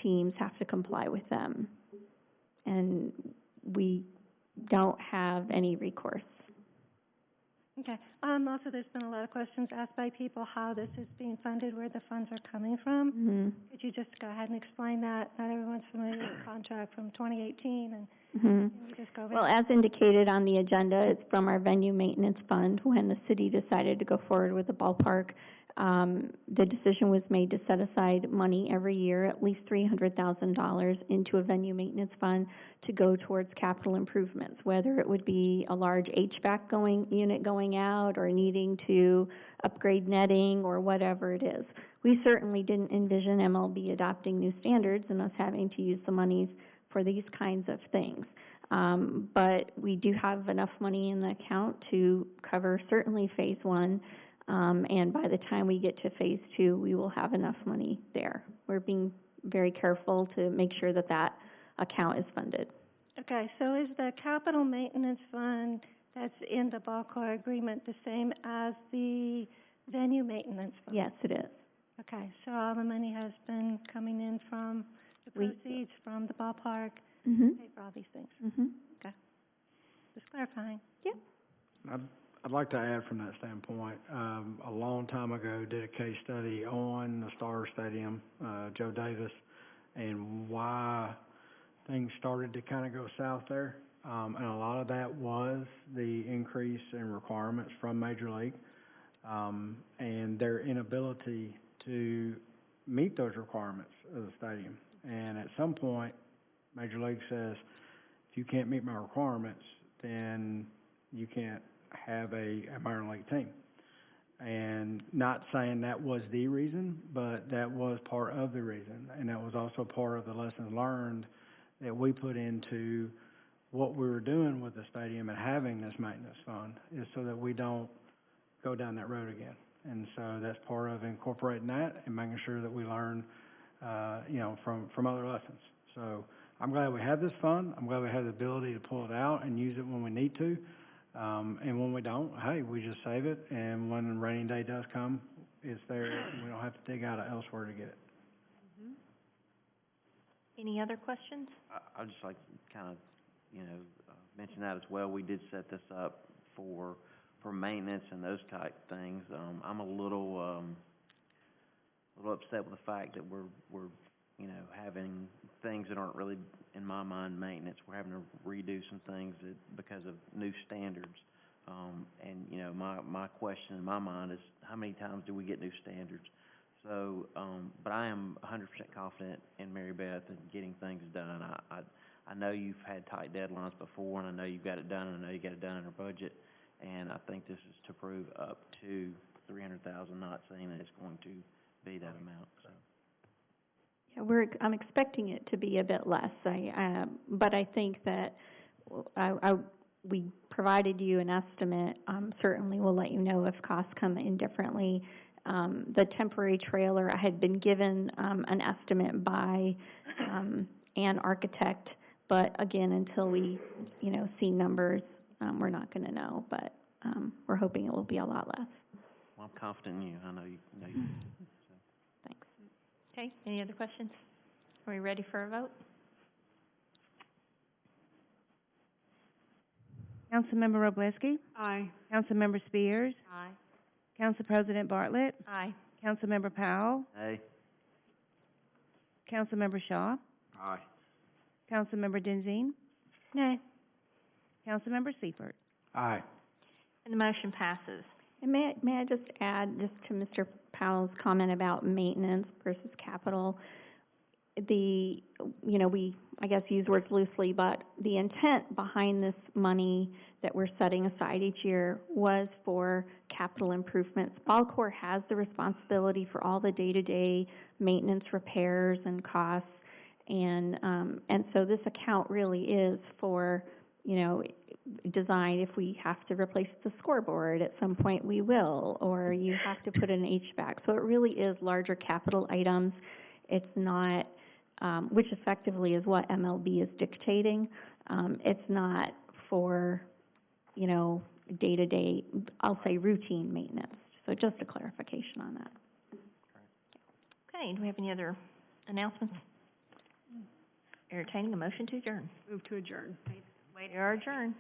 teams have to comply with them, and we don't have any recourse. Okay. Also, there's been a lot of questions asked by people how this is being funded, where the funds are coming from. Mm-hmm. Could you just go ahead and explain that? Not everyone's familiar with the contract from 2018, and Mm-hmm. you just go over Well, as indicated on the agenda, it's from our venue maintenance fund. When the city decided to go forward with the ballpark, the decision was made to set aside money every year, at least $300,000, into a venue maintenance fund to go towards capital improvements, whether it would be a large HVAC unit going out or needing to upgrade netting or whatever it is. we certainly didn't envision MLB adopting new standards and us having to use the monies for these kinds of things. But we do have enough money in the account to cover certainly phase one, and by the time we get to phase two, we will have enough money there. We're being very careful to make sure that that account is funded. Okay, so is the capital maintenance fund that's in the ball core agreement the same as the venue maintenance fund? Yes, it is. Okay, so all the money has been coming in from the proceeds from the ballpark, Mm-hmm. pay for all these things? Mm-hmm. Okay, just clarifying. I'd like to add from that standpoint, a long time ago, did a case study on the Star Stadium, Joe Davis, and why things started to kind of go south there. And a lot of that was the increase in requirements from Major League, and their inability to meet those requirements of the stadium. And at some point, Major League says, if you can't meet my requirements, then you can't have a minor league team. And not saying that was the reason, but that was part of the reason. And that was also part of the lessons learned that we put into what we were doing with the stadium and having this maintenance fund, is so that we don't go down that road again. And so that's part of incorporating that and making sure that we learn, from other lessons. So I'm glad we have this fund. I'm glad we have the ability to pull it out and use it when we need to. And when we don't, hey, we just save it, and when the rainy day does come, it's there. We don't have to dig out elsewhere to get it. Mm-hmm. Any other questions? I'd just like to kind of, mention that as well. We did set this up for maintenance and those type things. I'm a little upset with the fact that we're having things that aren't really, in my mind, maintenance. We're having to redo some things because of new standards. And my question in my mind is, how many times do we get new standards? So, but I am 100% confident in Mary Beth and getting things done. I know you've had tight deadlines before, and I know you've got it done, and I know you got it done in our budget. And I think this is to prove up to $300,000, not saying that it's going to be that amount. So. Yeah, I'm expecting it to be a bit less. But I think that we provided you an estimate. Certainly, we'll let you know if costs come in differently. The temporary trailer, I had been given an estimate by an architect, but again, until we, see numbers, we're not going to know. But we're hoping it will be a lot less. Well, I'm confident in you. I know you. So. Thanks. Okay, any other questions? Are we ready for a vote? Councilmember Wroblewski, Aye. Councilmember Spears, Aye. Council President Bartlett, Aye. Councilmember Powell, Hey. Councilmember Shaw, Aye. Councilmember Denzine, Nay. Councilmember Seifert. Aye. And the motion passes. And may I just add, just to Mr. Powell's comment about maintenance versus capital, we, I guess, use words loosely, but the intent behind this money that we're setting aside each year was for capital improvements. Ball Corps has the responsibility for all the day-to-day maintenance, repairs, and costs, and so this account really is for, design. If we have to replace the scoreboard at some point, we will, or you have to put in HVAC. So it really is larger capital items. It's not, which effectively is what MLB is dictating. It's not for, day-to-day, I'll say routine maintenance. So just a clarification on that. Okay, do we have any other announcements? Entertaining a motion to adjourn. Move to adjourn. We are adjourned.